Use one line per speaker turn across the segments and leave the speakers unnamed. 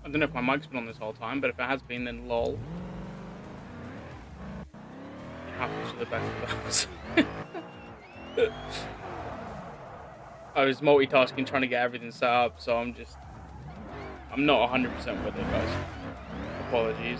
I don't know if my mic's been on this whole time, but if it has been, then lol. It happens to the best of us. I was multitasking trying to get everything set up, so I'm not 100% with it, guys. Apologies.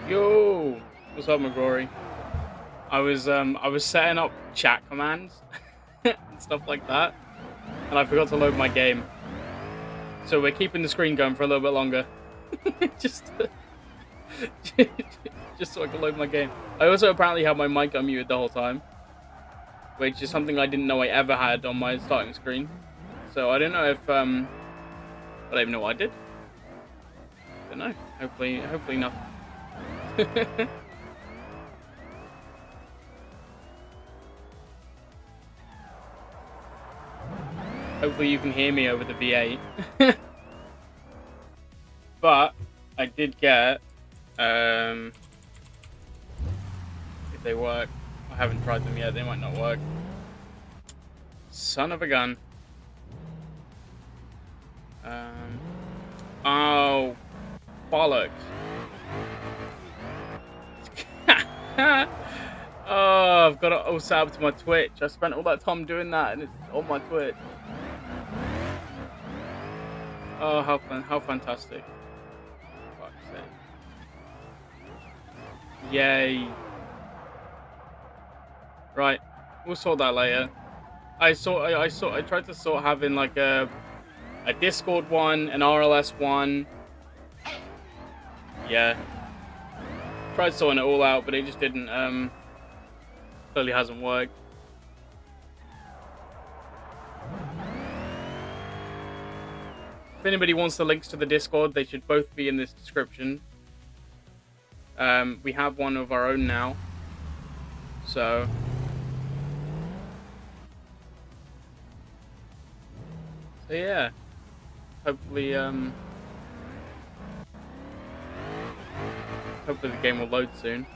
Yo, what's up, McGrory? I was setting up chat commands and stuff like that, and I forgot to load my game. So we're keeping the screen going for a little bit longer, just so I can load my game. I also apparently had my mic unmuted the whole time, which is something I didn't know I ever had on my starting screen. So I don't know if I don't even know what I did. I don't know. Hopefully nothing. Hopefully you can hear me over the V8. But I did get if they work. I haven't tried them yet, they might not work. Son of a gun. Oh, bollocks. Oh, I've got it all set up to my Twitch. I spent all that time doing that, and it's on my Twitch. Oh, how fantastic! Fuck's sake! Yay! Right, we'll sort that later. I tried to sort having like a Discord one, an RLS one. Yeah. Tried sorting it all out, but it just didn't, clearly hasn't worked. If anybody wants the links to the Discord, they should both be in this description. We have one of our own now. So yeah. Hopefully the game will load soon.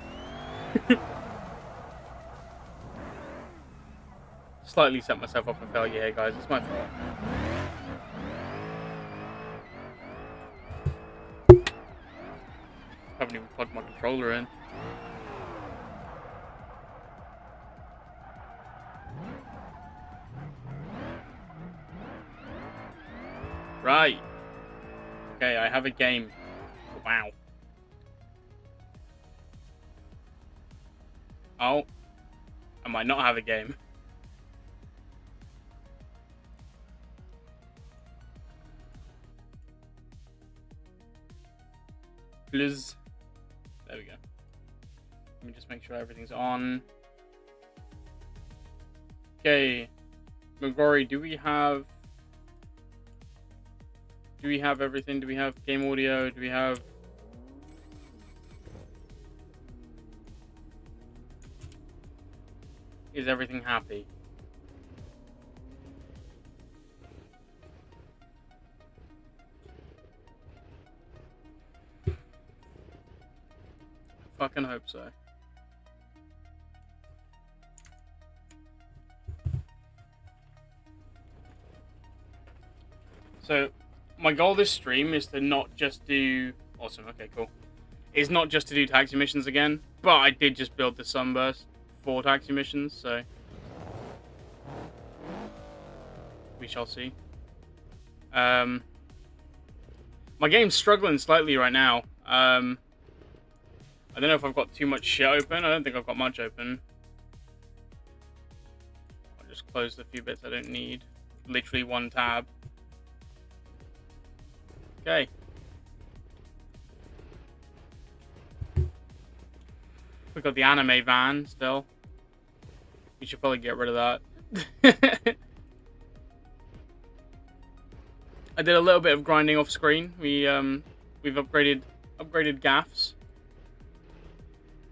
Slightly set myself up for failure here, guys. It's my fault. Haven't even plugged my controller in. Right. Okay, I have a game. Wow. Oh. I might not have a game. Please. There we go. Let me just make sure everything's on. Okay. McGrory, do we have everything? Do we have game audio? Do we have... Is everything happy? I fucking hope so. So, my goal this stream is to not just do... Awesome, okay, cool. Is not just to do taxi missions again, but I did just build the Sunburst for taxi missions, so... we shall see. My game's struggling slightly right now. I don't know if I've got too much shit open. I don't think I've got much open. I'll just close the few bits I don't need. literally one tab. Okay. We got the anime van still. We should probably get rid of that. I did a little bit of grinding off screen. We've upgraded gaffs.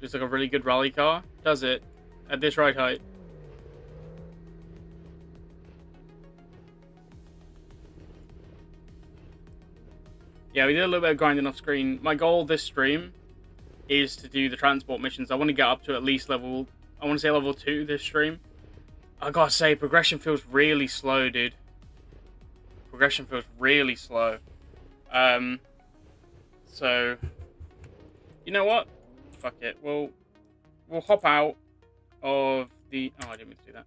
Just like a really good rally car. Does it at this ride height. Yeah, we did a little bit of grinding off screen. My goal this stream is to do the transport missions. I want to get up to at least level... I want to say level 2 this stream. I gotta say, progression feels really slow, dude. Progression feels really slow. So... You know what? Fuck it. We'll hop out of the... Oh, I didn't mean to do that.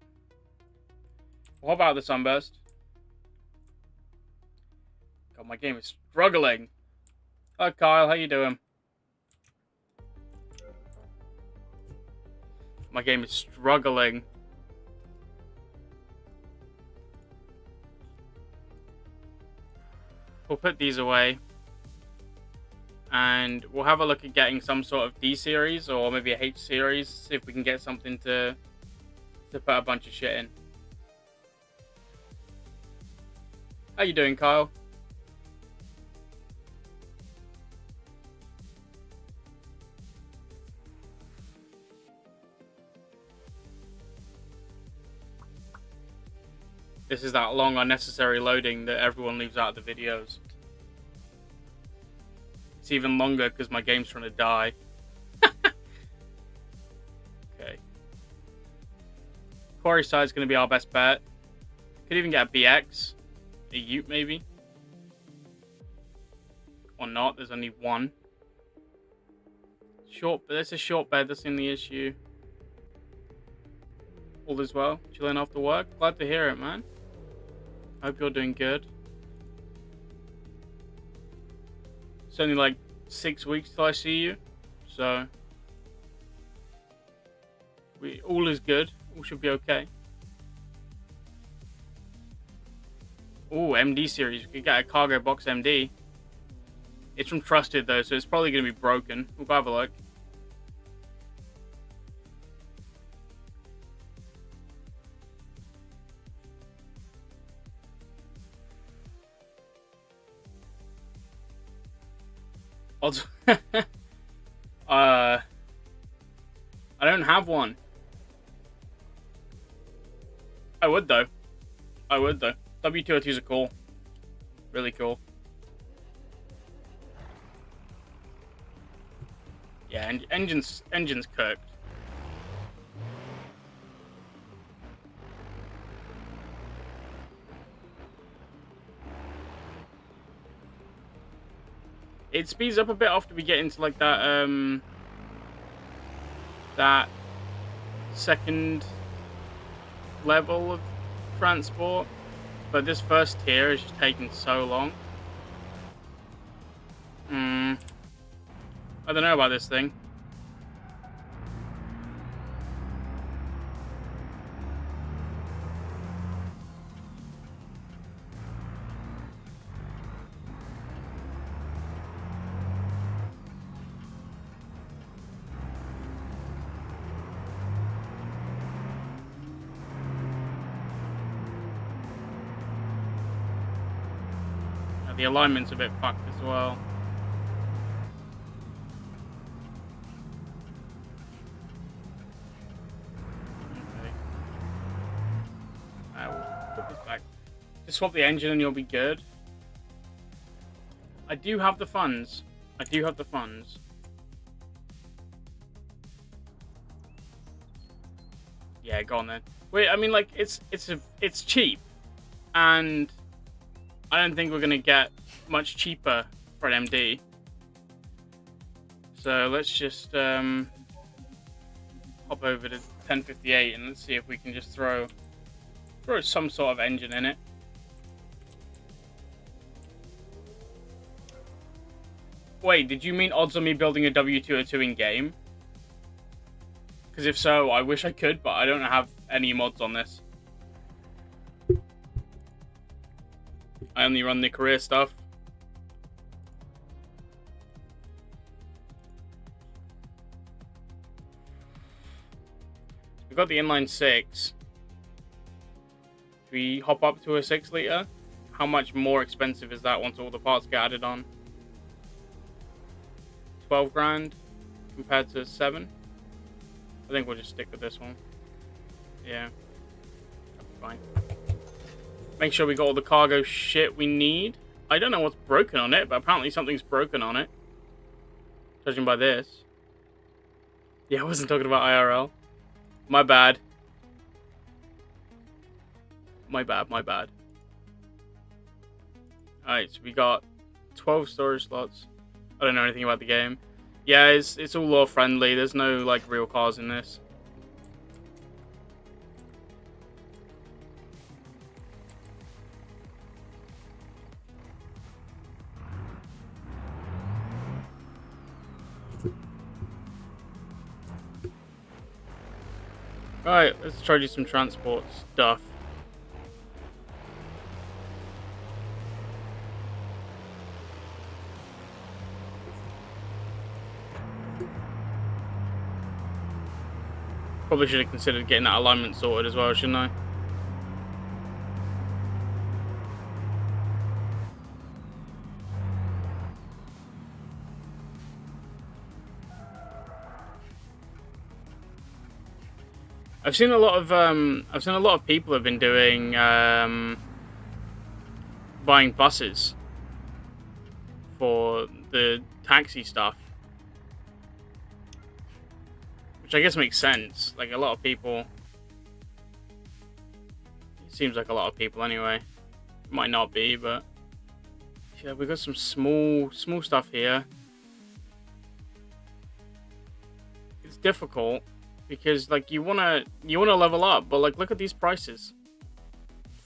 We'll hop out of the Sunburst. God, my game is struggling. Hi, Kyle. How you doing? My game is struggling. We'll put these away. And we'll have a look at getting some sort of D series or maybe a H series. See if we can get something to put a bunch of shit in. How you doing, Kyle? This is that long unnecessary loading that everyone leaves out of the videos. It's even longer because my game's trying to die. Okay. Quarry side's going to be our best bet. Could even get a BX. A Ute maybe. Or not, there's only one. Short, but that's a short bed, that's the only issue. All is well. Chilling after work. Glad to hear it, man. Hope you're doing good. It's only like 6 weeks till I see you, so all is good. All should be okay. Oh, MD series. We could get a cargo box MD. It's from Trusted though, so it's probably going to be broken. We'll go have a look. I don't have one. I would though. W202s are cool. Really cool. Yeah, and engine's cooked. It speeds up a bit after we get into like that that second level of transport, but this first tier is just taking so long. I don't know about this thing. The alignment's a bit fucked as well. Okay. We'll put this back. Just swap the engine and you'll be good. I do have the funds. Yeah, go on then. Wait, I mean, like, it's cheap, and I don't think we're gonna get much cheaper for an MD. So let's just hop over to 1058 and let's see if we can just throw some sort of engine in it. Wait, did you mean odds on me building a W202 in game? Because if so, I wish I could, but I don't have any mods on this. I only run the career stuff. We've got the inline 6. If we hop up to a 6 litre, how much more expensive is that once all the parts get added on? 12 grand compared to 7. I think we'll just stick with this one. Yeah, that'll be fine. Make sure we got all the cargo shit we need. I don't know what's broken on it, but apparently something's broken on it. Judging by this. Yeah, I wasn't talking about IRL. My bad. My bad. Alright, so we got 12 storage slots. I don't know anything about the game. Yeah, it's all law friendly. There's no like real cars in this. Alright, let's try to do some transport stuff. Probably should have considered getting that alignment sorted as well, shouldn't I? I've seen a lot of people have been doing buying buses for the taxi stuff, which I guess makes sense. Like a lot of people, it seems like a lot of people anyway. It might not be, but yeah, we got some small stuff here. It's difficult. Because like you wanna level up, but like look at these prices.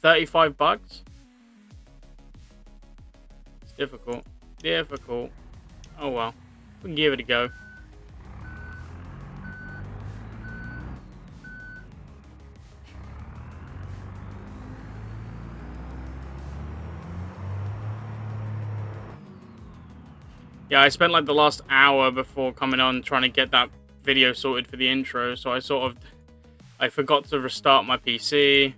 $35. It's difficult. Oh well, we can give it a go. Yeah, I spent like the last hour before coming on trying to get that video sorted for the intro, so I forgot to restart my PC.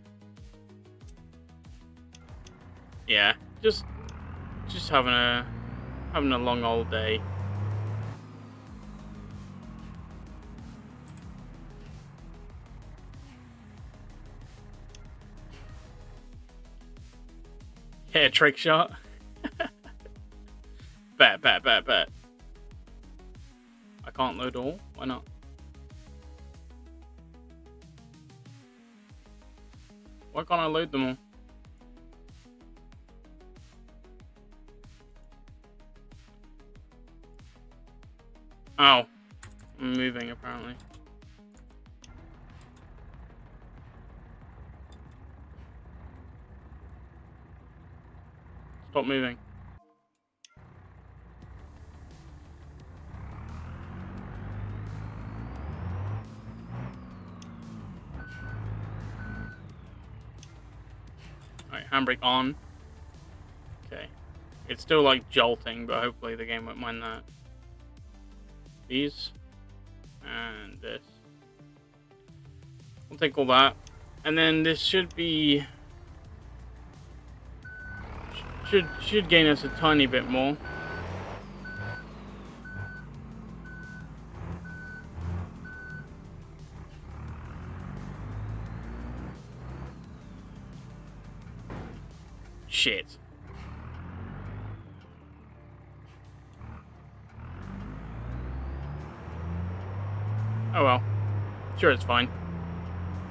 Yeah, just having a long old day. Yeah, trick shot. bet. I can't load all. Why not? Why can't I load them all? Oh, I'm moving apparently. Stop moving. Alright, handbrake on. Okay. It's still like jolting, but hopefully the game won't mind that. These. And this. We'll take all that. And then this should be... Should gain us a tiny bit more. Shit. Oh well. Sure, it's fine.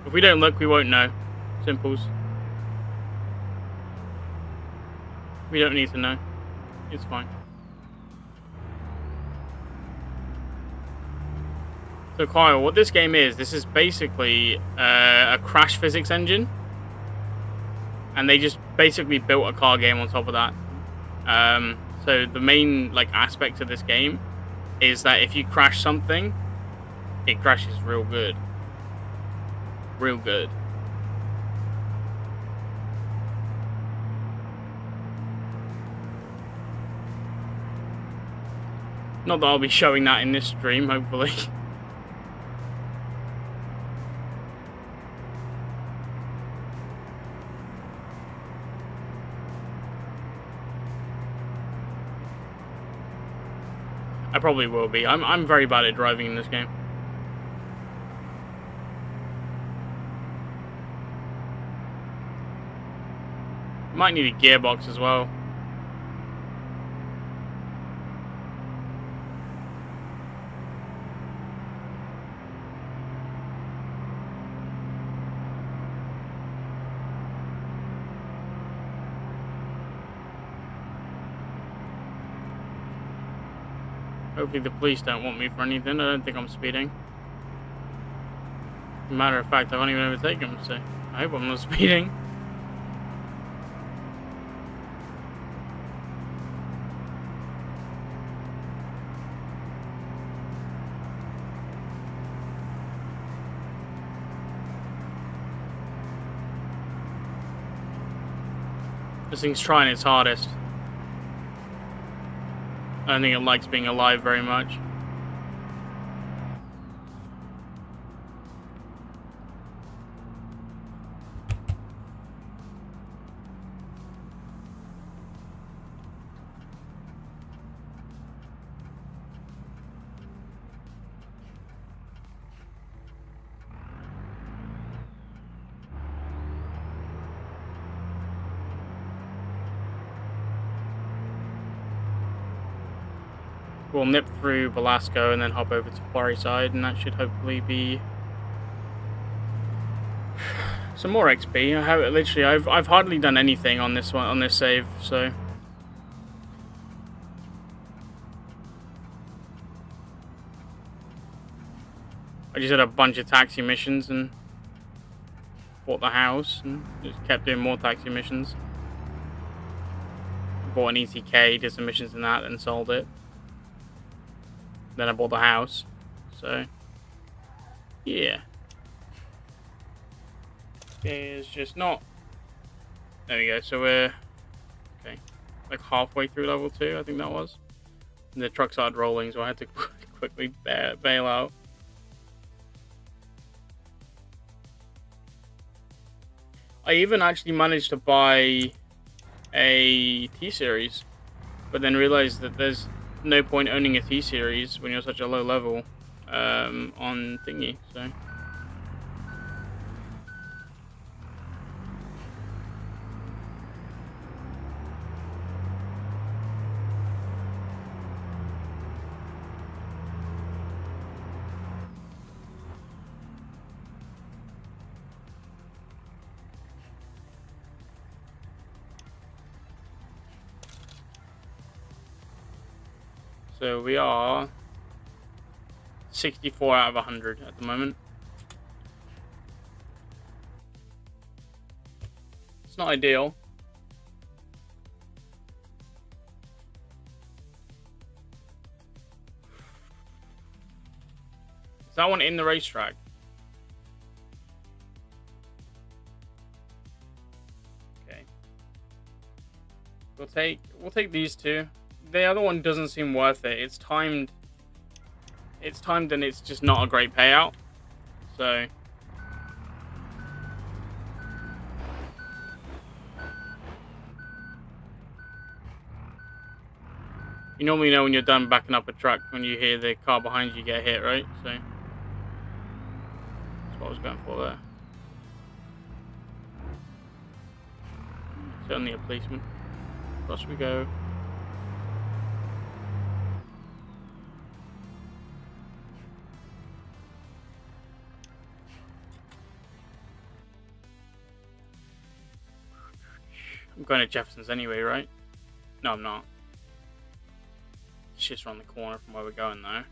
If we don't look, we won't know. Simples. We don't need to know. It's fine. So Kyle, what this game is, this is basically a crash physics engine. And they just basically built a car game on top of that. So the main aspect of this game is that if you crash something, it crashes real good. Real good. Not that I'll be showing that in this stream, hopefully. I probably will be. I'm very bad at driving in this game. Might need a gearbox as well. Hopefully the police don't want me for anything. I don't think I'm speeding. Matter of fact, I can't even overtake them, so I hope I'm not speeding. This thing's trying its hardest. I don't think it likes being alive very much. We'll nip through Velasco and then hop over to Quarryside, and that should hopefully be some more XP. I've hardly done anything on this one, on this save, so I just had a bunch of taxi missions and bought the house and just kept doing more taxi missions. Bought an ETK, did some missions in that, and sold it. Then I bought the house, so yeah. It's just not. There we go. So we're okay, like halfway through level 2, I think that was. And the truck started rolling, so I had to quickly bail out. I even actually managed to buy a T-Series, but then realized that there's no point owning a T-Series when you're such a low level on thingy, so. So we are 64 out of 100 at the moment. It's not ideal. Is that one in the racetrack? Okay. We'll take these two. The other one doesn't seem worth it. It's timed and it's just not a great payout. So you normally know when you're done backing up a truck when you hear the car behind you get hit, right? So that's what I was going for there. Certainly a policeman. Across we go. I'm going to Jefferson's anyway, right? No, I'm not. It's just around the corner from where we're going, though.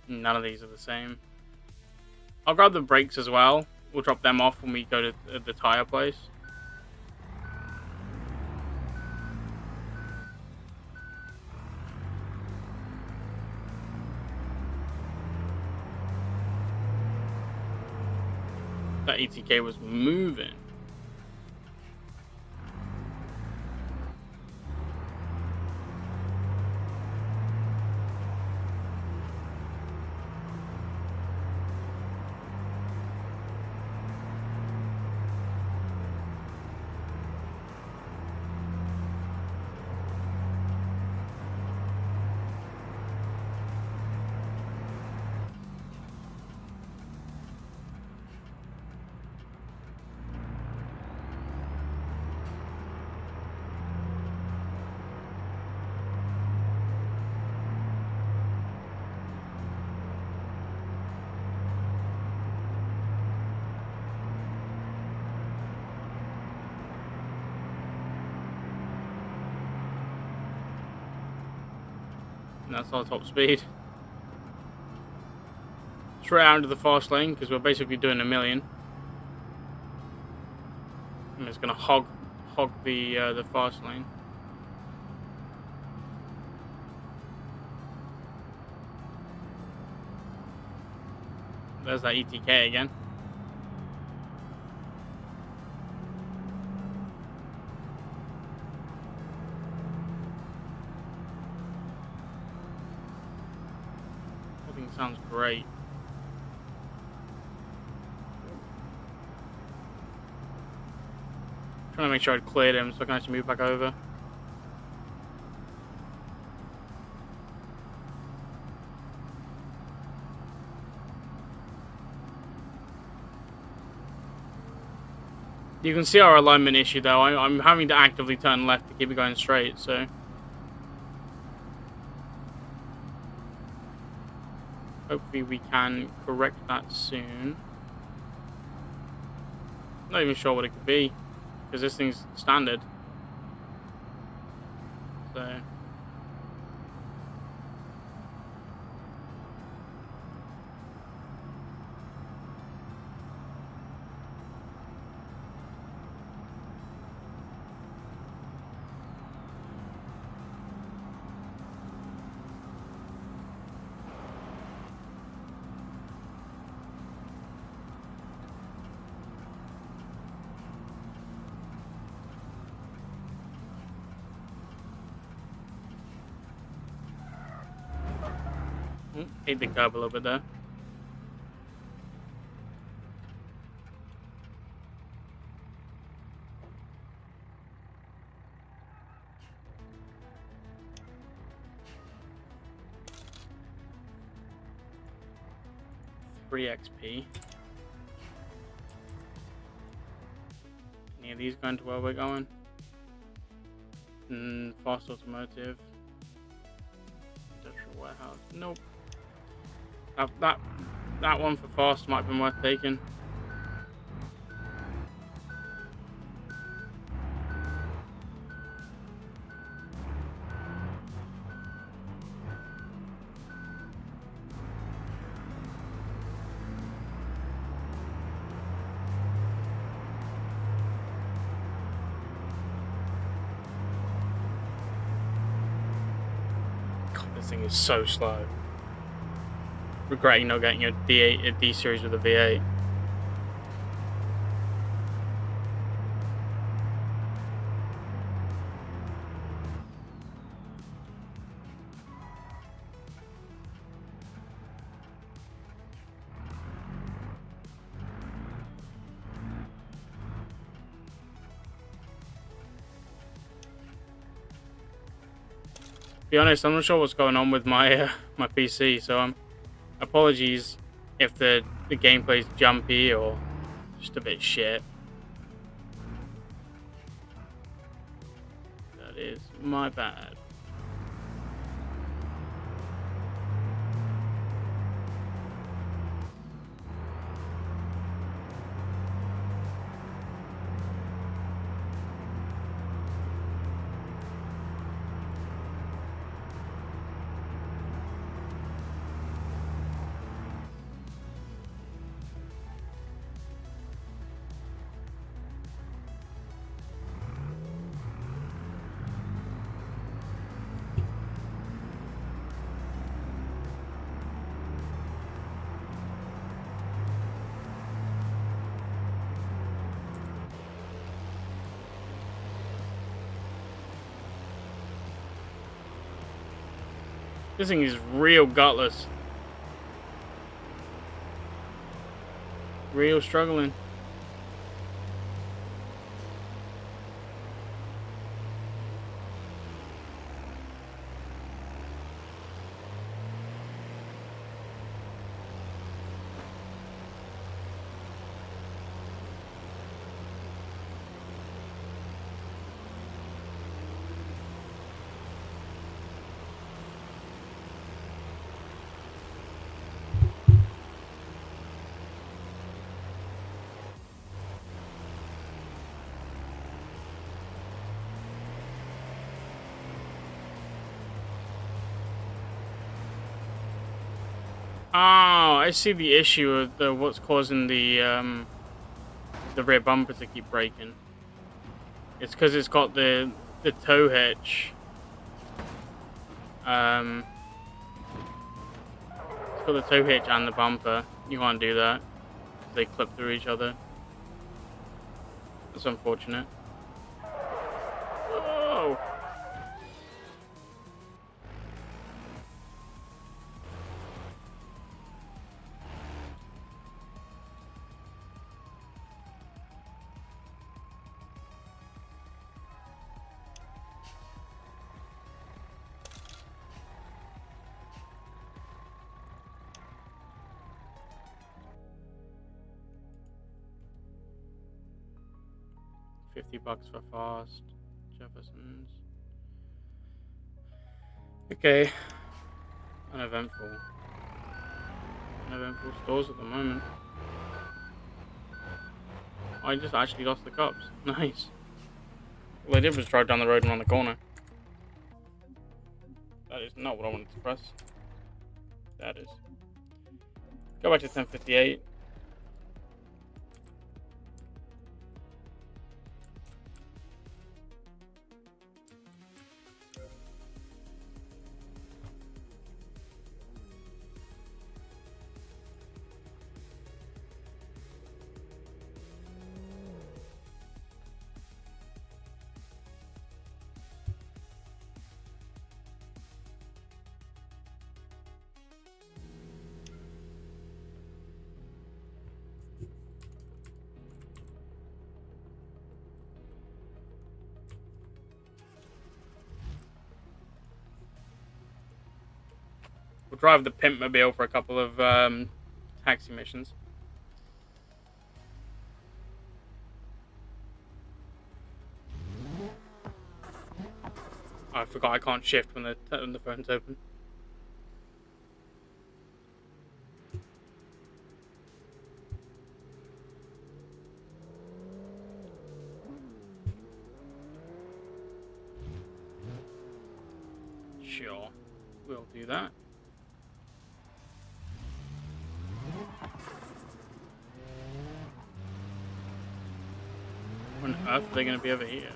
None of these are the same. I'll grab the brakes as well. We'll drop them off when we go to the tire place. That ETK was moving. And that's our top speed. Straight out into the fast lane because we're basically doing a million. I'm just gonna hog the fast lane. There's that ETK again. Everything sounds great. Trying to make sure I'd cleared him so I can actually move back over. You can see our alignment issue though. I'm having to actively turn left to keep it going straight, so. Hopefully we can correct that soon. Not even sure what it could be, because this thing's standard. So. Hit the curb a little bit there. Free XP. Any of these going to where we're going? Fast automotive. Industrial warehouse. Nope. That one for fast might have been worth taking. God, this thing is so slow. Regretting not getting a D series with a V8. To be honest, I'm not sure what's going on with my my PC, so apologies if the gameplay's jumpy or just a bit shit. That is my bad. This thing is real gutless. Real struggling. Oh, I see the issue of what's causing the rear bumper to keep breaking. It's because it's got the tow hitch. It's got the tow hitch and the bumper. You can't do that. They clip through each other. That's unfortunate. Oh! 50 bucks for fast. Jefferson's. Okay. Uneventful. Uneventful stores at the moment. I just actually lost the cups. Nice. All I did was drive down the road and around the corner. That is not what I wanted to press. That is. Go back to 1058. We'll drive the Pimpmobile for a couple of taxi missions. I forgot I can't shift when the phone's open. Sure, we'll do that. When on earth are they going to be over here?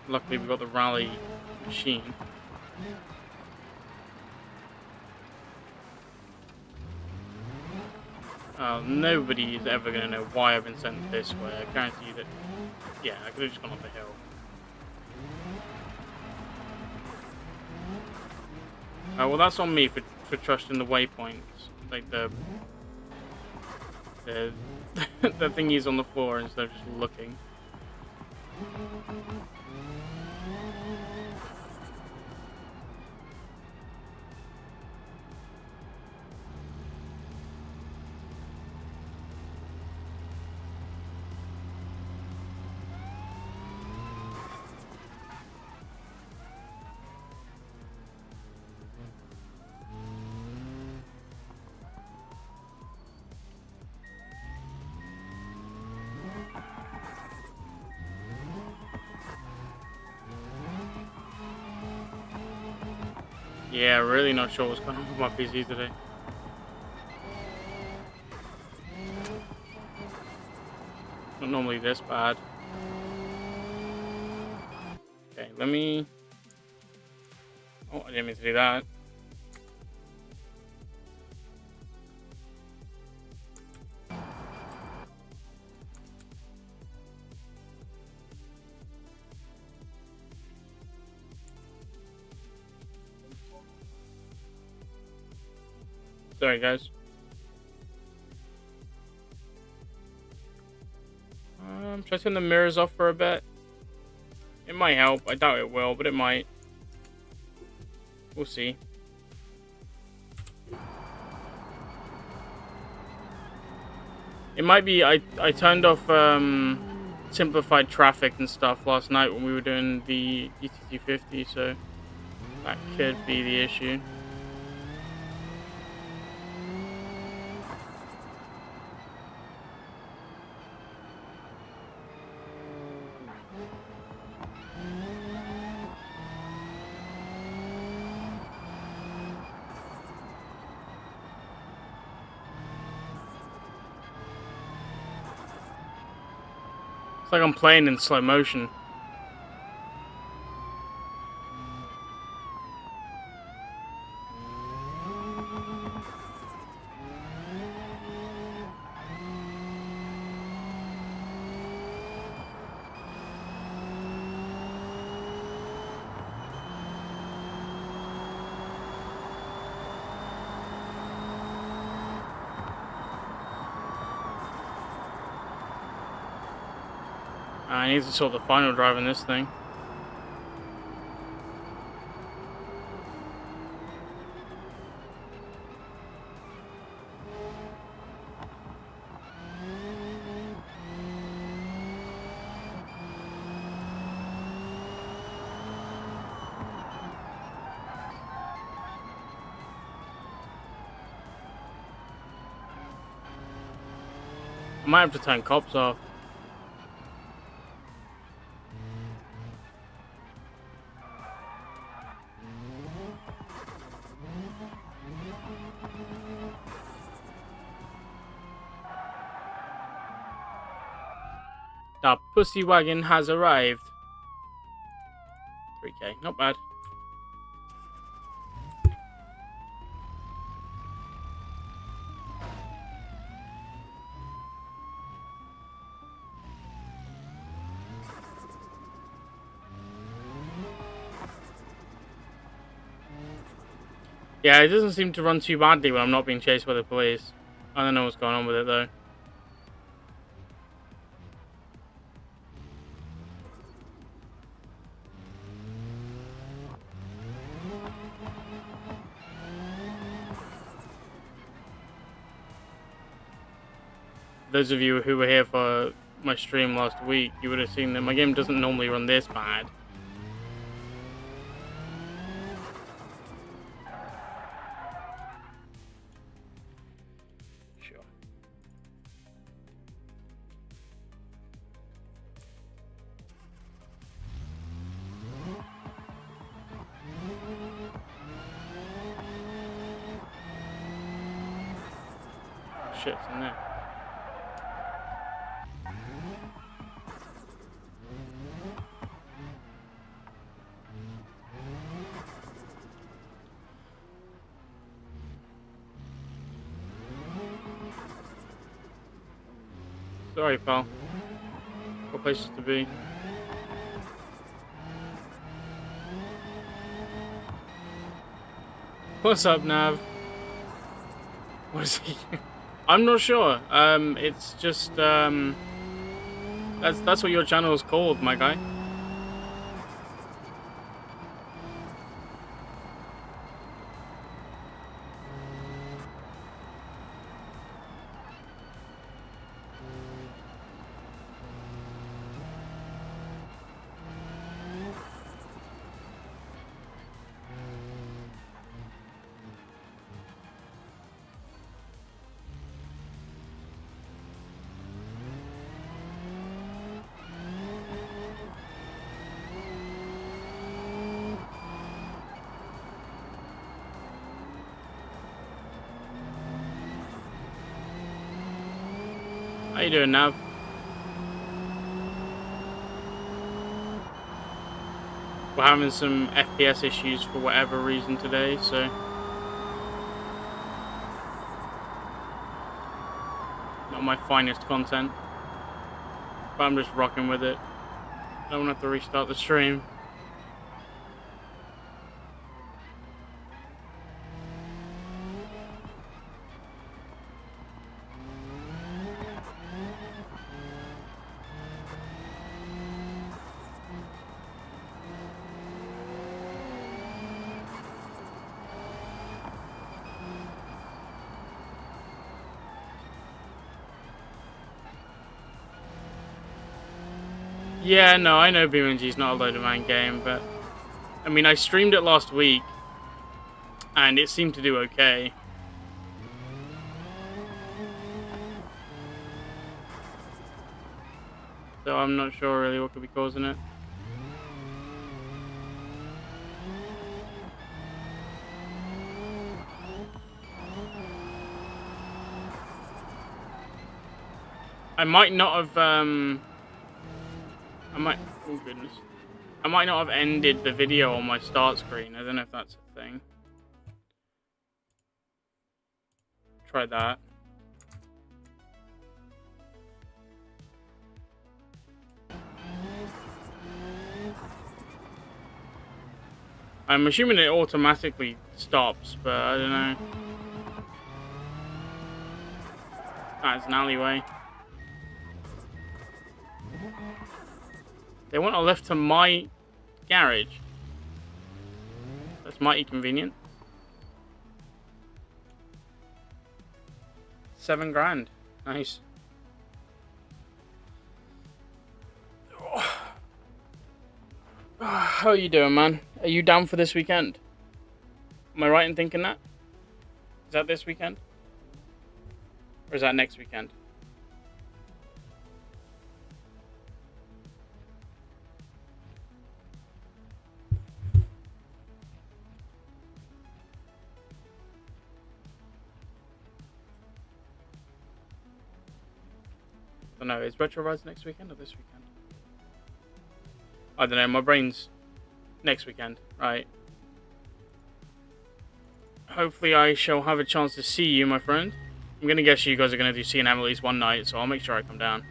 Luckily, we've got the rally machine. Nobody is ever going to know why I've been sent this way. I guarantee you that. Yeah, I could have just gone up the hill. Well, that's on me for trusting the waypoints. Like the the thingies on the floor instead of just looking. Yeah, really not sure what's going on with my PC today. Not normally this bad. Okay, let me... Oh, I didn't mean to do that. Sorry, guys. Should I turn the mirrors off for a bit? It might help. I doubt it will, but it might. We'll see. It might be... I turned off simplified traffic and stuff last night when we were doing the GT250, so that could be the issue. like I'm playing in slow motion. I need to sort the final drive on this thing. I might have to turn cops off. The pussy wagon has arrived. 3K, not bad. Yeah, it doesn't seem to run too badly when I'm not being chased by the police. I don't know what's going on with it though. Those of you who were here for my stream last week, you would have seen that my game doesn't normally run this bad. Sure. Shit's in there. Sorry, pal. Got places to be. What's up, Nav? What is he? I'm not sure. It's just that's what your channel is called, my guy. How you doing, Nav? We're having some FPS issues for whatever reason today, so not my finest content, but I'm just rocking with it. I don't have to restart the stream. Yeah, no, I know BeamNG's not a load of man game, but I mean, I streamed it last week and it seemed to do okay. So I'm not sure really what could be causing it. I might not have I might... Oh, goodness. I might not have ended the video on my start screen. I don't know if that's a thing. Try that. I'm assuming it automatically stops, but I don't know. That's an alleyway. They want a lift to my garage. That's mighty convenient. 7 grand. Nice. How are you doing, man? Are you down for this weekend? Am I right in thinking that? Is that this weekend? Or is that next weekend? I don't know. Is Retro Rides next weekend or this weekend? I don't know. My brain's next weekend, right? Hopefully I shall have a chance to see you, my friend. I'm going to guess you guys are going to do C&M at least one night, so I'll make sure I come down.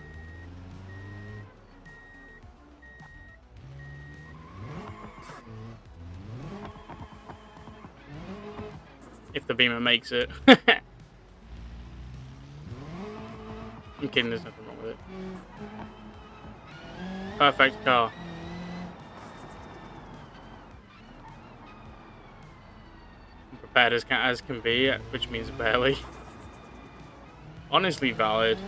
If the Beamer makes it. I'm kidding, there's nothing wrong with it. Perfect car. I'm prepared as can be, which means barely. Honestly valid.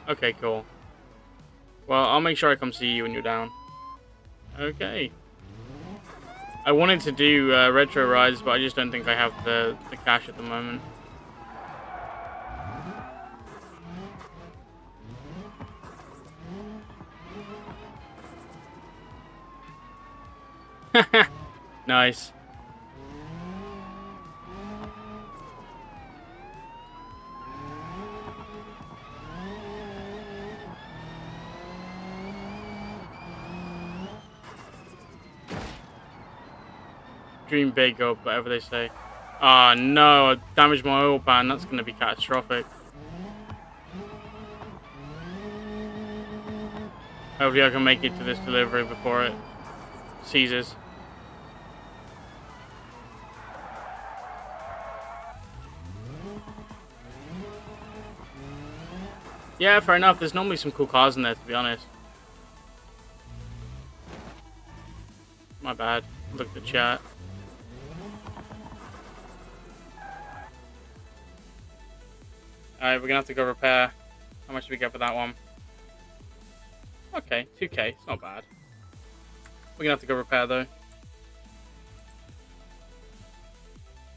Okay, cool. Well, I'll make sure I come see you when you're down. Okay. I wanted to do retro rides, but I just don't think I have the cash at the moment. Nice. Dream big or whatever they say. Ah, no, I damaged my oil pan. That's going to be catastrophic. Hopefully I can make it to this delivery before it seizes. Yeah, fair enough. There's normally some cool cars in there, to be honest. My bad. Look at the chat. Alright, we're gonna have to go repair. How much do we get for that one? Okay, 2k. It's not bad. We're gonna have to go repair, though.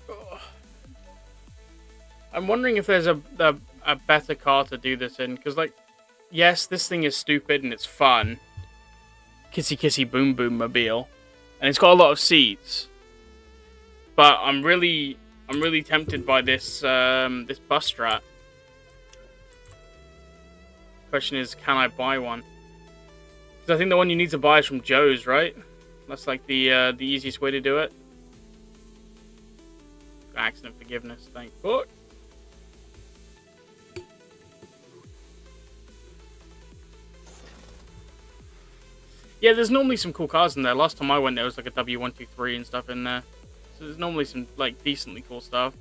Ugh. I'm wondering if there's a better car to do this in. Because, like, yes, this thing is stupid and it's fun. Kissy kissy boom boom mobile. And it's got a lot of seats. But I'm really tempted by this this bus strat. Question is, can I buy one? Because I think the one you need to buy is from Joe's, right? That's like the easiest way to do it. Accident forgiveness, thank fuck. Yeah, there's normally some cool cars in there. Last time I went, there was like a W123 and stuff in there. So there's normally some like decently cool stuff.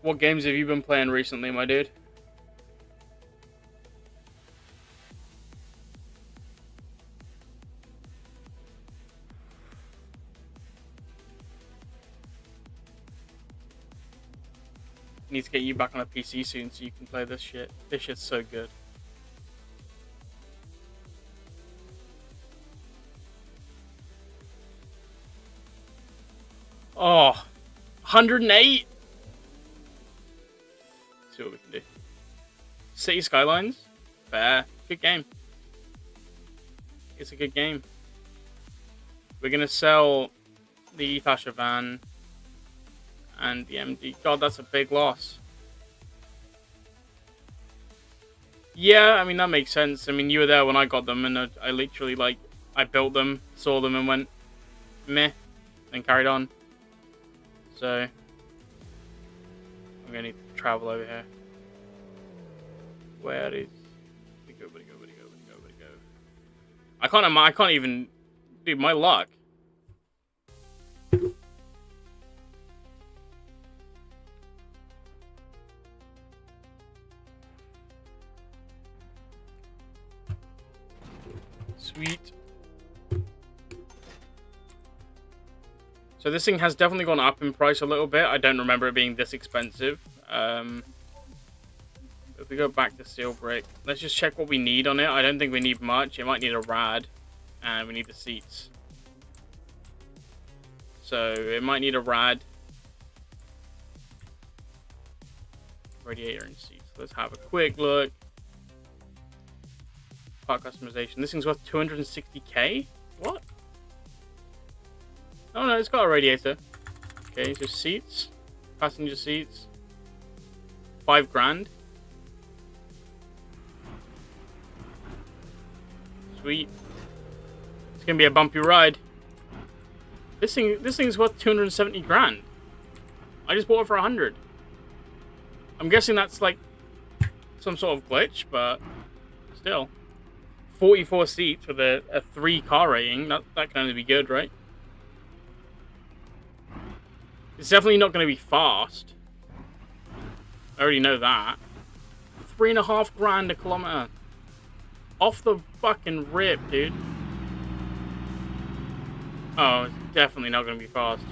What games have you been playing recently, my dude? Need to get you back on a PC soon so you can play this shit. This shit's so good. Oh, 108? See what we can do. City Skylines? Fair. Good game. It's a good game. We're gonna sell the Thasha van and the MD. God, that's a big loss. Yeah, I mean, that makes sense. I mean, you were there when I got them, and I literally, like, I built them, saw them, and went, meh, then carried on. So, I'm gonna need to travel over here. Where is... Where'd it go? I can't even... Dude, my luck. Sweet. So this thing has definitely gone up in price a little bit. I don't remember it being this expensive. If we go back to steel brick, let's just check what we need on it. I don't think we need much. It might need a rad, and we need the seats. So it might need a rad, radiator, and seats. Let's have a quick look. Part customization. This thing's worth 260k. What? Oh no, it's got a radiator. Okay, so seats, passenger seats, 5 grand. Sweet. It's gonna be a bumpy ride. This thing's worth 270 grand. I just bought it for 100. I'm guessing that's like some sort of glitch, but still. 44 seats with a 3 car rating. That can only be good, right? It's definitely not going to be fast. I already know that. 3.5 grand a kilometer. Off the fucking rip, dude. Oh, it's definitely not going to be fast.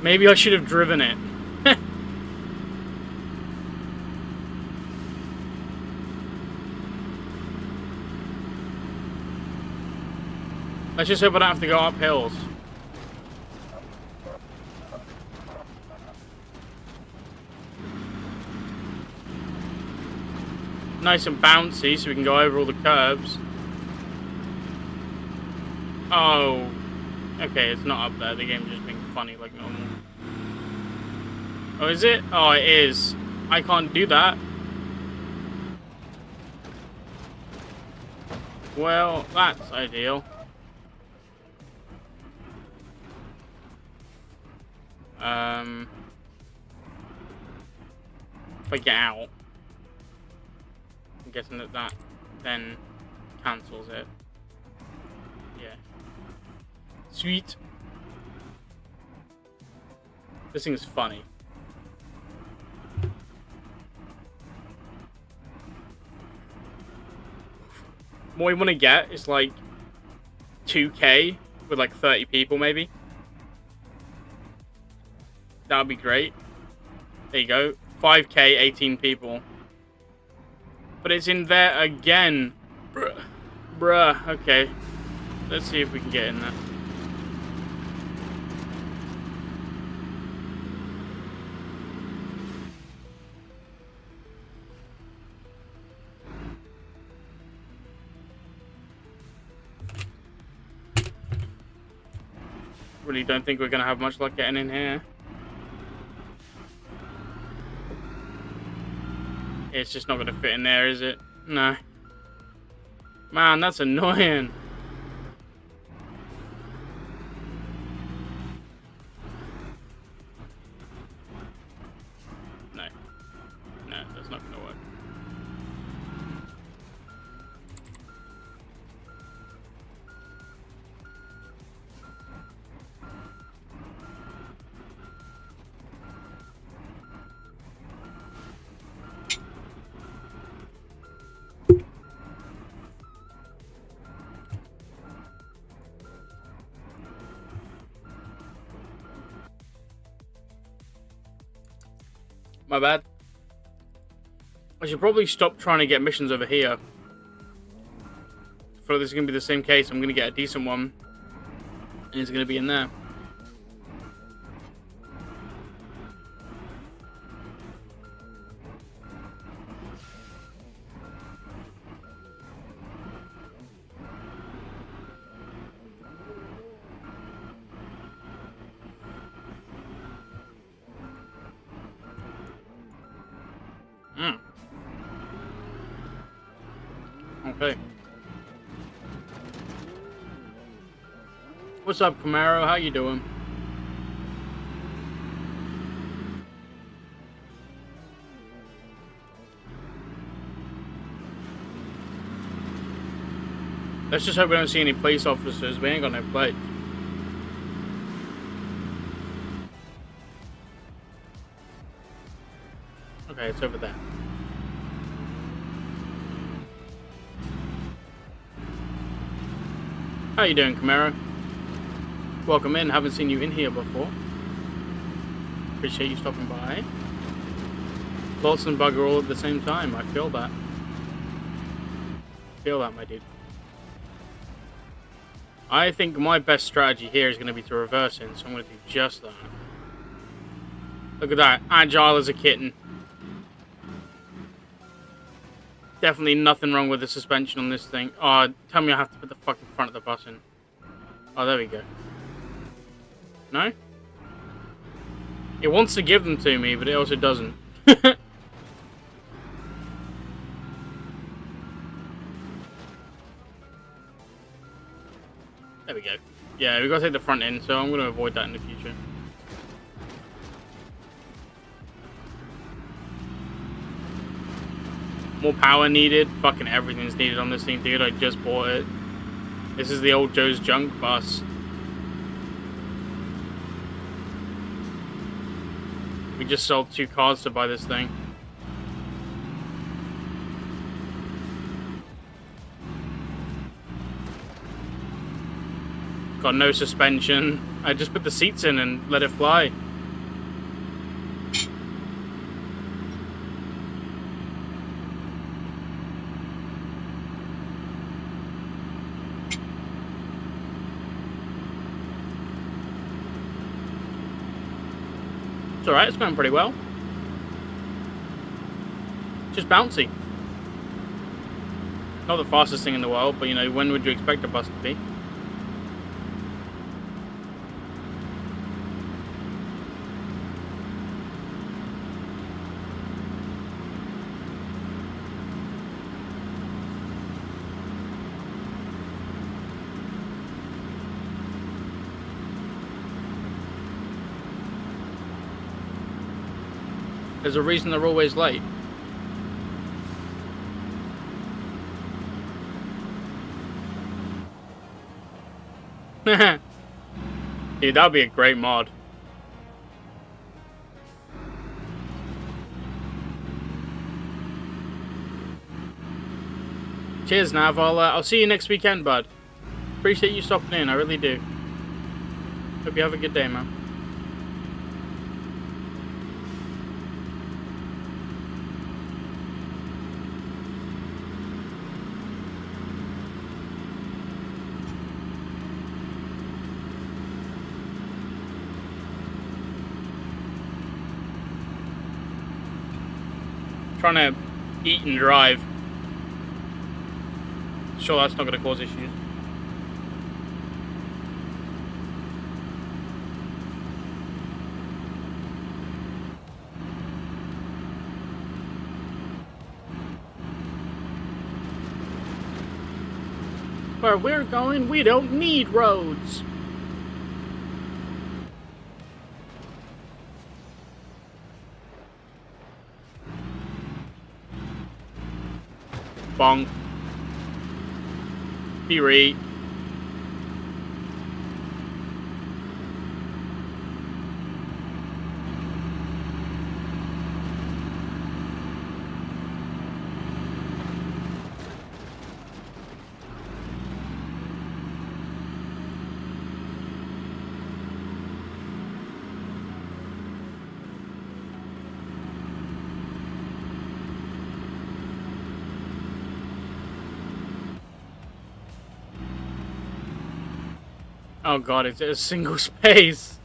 Maybe I should have driven it. Let's just hope I don't have to go up hills. Nice and bouncy so we can go over all the curbs. Oh. Okay, it's not up there. The game's just being funny like normal. Oh, is it? Oh, it is. I can't do that. Well, that's ideal. If I get out, I'm guessing that then cancels it. Yeah. Sweet. This thing is funny. What we want to get is like 2k with like 30 people maybe. That would be great. There you go. 5k, 18 people. But it's in there again. Bruh. Okay. Let's see if we can get in there. Really don't think we're going to have much luck getting in here. It's just not going to fit in there, is it? No. Man, that's annoying. No. No, that's not going to work. My bad. I should probably stop trying to get missions over here. I feel like this is going to be the same case. I'm going to get a decent one. And it's going to be in there. Okay. What's up, Camaro? How you doing? Let's just hope we don't see any police officers. We ain't got no plates. Okay, it's over there. How you doing, Camaro? Welcome in. Haven't seen you in here before. Appreciate you stopping by. Lots and bugger all at the same time. I feel that. Feel that, my dude. I think my best strategy here is going to be to reverse in, so I'm going to do just that. Look at that. Agile as a kitten. Definitely nothing wrong with the suspension on this thing. Oh, tell me I have to put the fucking front of the bus in. Oh, there we go. No? It wants to give them to me, but it also doesn't. There we go. Yeah, we've got to take the front in, so I'm going to avoid that in the future. More power needed. Fucking everything's needed on this thing, dude. I just bought it. This is the old Joe's Junk bus. We just sold 2 cars to buy this thing. Got no suspension. I just put the seats in and let it fly. It's alright, it's going pretty well. Just bouncy. Not the fastest thing in the world, but you know, when would you expect a bus to be? There's a reason they're always late. Dude, that'd be a great mod. Cheers, Nav. I'll see you next weekend, bud. Appreciate you stopping in, I really do. Hope you have a good day, man. Trying to eat and drive. Sure, that's not going to cause issues. Where we're going, we don't need roads. Bonk. Be right. Oh god, it's a single space.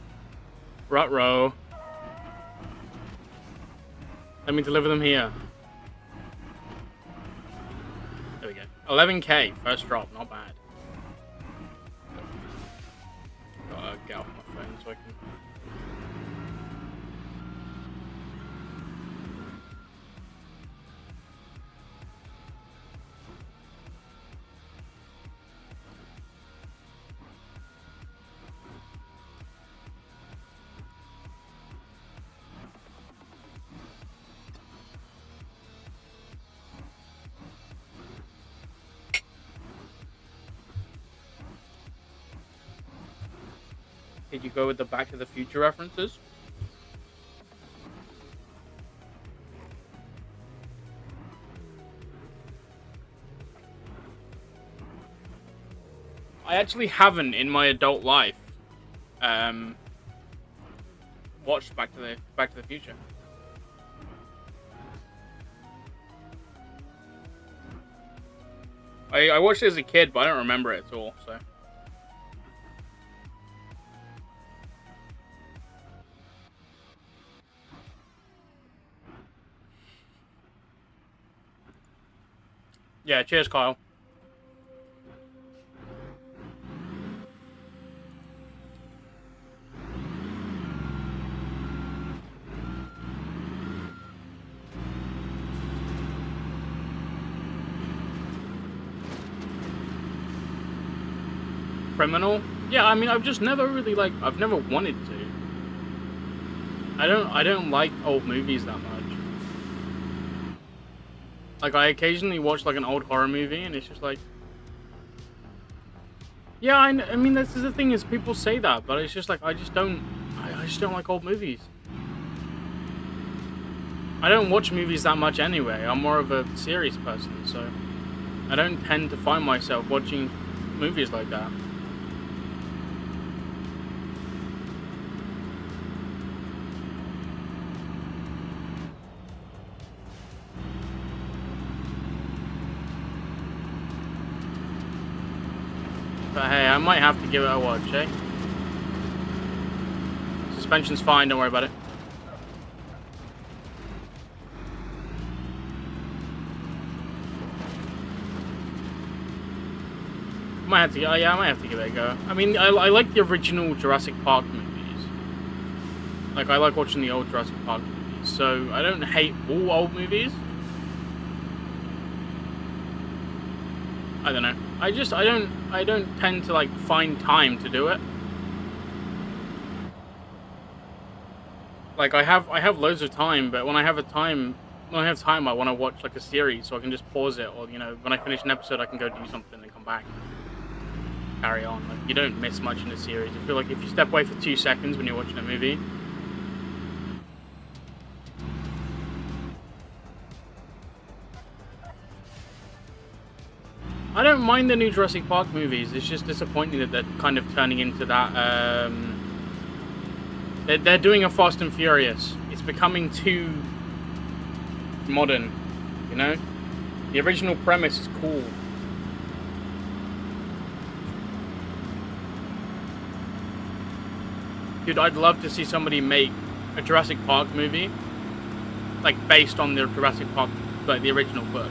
Ruh-roh. Let me deliver them here. There we go. 11k, first drop, not bad. Gotta get off my phone so I can... Did you go with the Back to the Future references? I actually haven't in my adult life watched Back to the Future. I watched it as a kid, but I don't remember it at all. So. Yeah, cheers, Kyle. Criminal? Yeah, I mean, I've just never really I've never wanted to. I don't like old movies that much. Like, I occasionally watch like an old horror movie, and it's just like, yeah, I mean, this is the thing is people say that, but it's just like I just don't like old movies. I don't watch movies that much anyway. I'm more of a serious person, so I don't tend to find myself watching movies like that. But hey, I might have to give it a watch, eh? Suspension's fine, don't worry about it. I might have to give it a go. I mean, I like the original Jurassic Park movies. Like, I like watching the old Jurassic Park movies, so I don't hate all old movies. I don't know. I don't tend to like find time to do it. Like I have loads of time, but when I have time, I want to watch like a series, so I can just pause it, or when I finish an episode, I can go do something and come back, carry on. Like you don't miss much in a series. I feel like if you step away for 2 seconds when you're watching a movie. I don't mind the new Jurassic Park movies. It's just disappointing that they're kind of turning into that. They're doing a Fast and Furious. It's becoming too modern, The original premise is cool. Dude, I'd love to see somebody make a Jurassic Park movie, like based on the Jurassic Park, like the original book.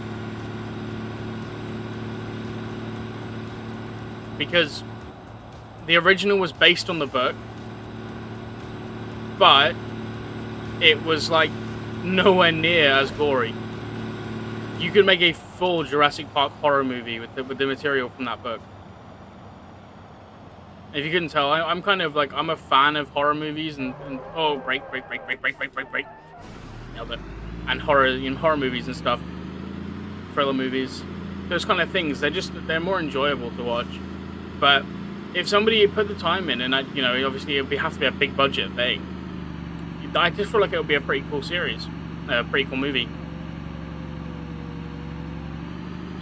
Because the original was based on the book, but it was like nowhere near as gory. You could make a full Jurassic Park horror movie with the material from that book. If you couldn't tell, I'm kind of like, I'm a fan of horror movies and oh, break. Nailed it. And horror movies and stuff. Thriller movies. Those kind of things, they're more enjoyable to watch. But if somebody put the time in, and obviously it would have to be a big budget thing, I just feel like it would be a pretty cool series, a pretty cool movie.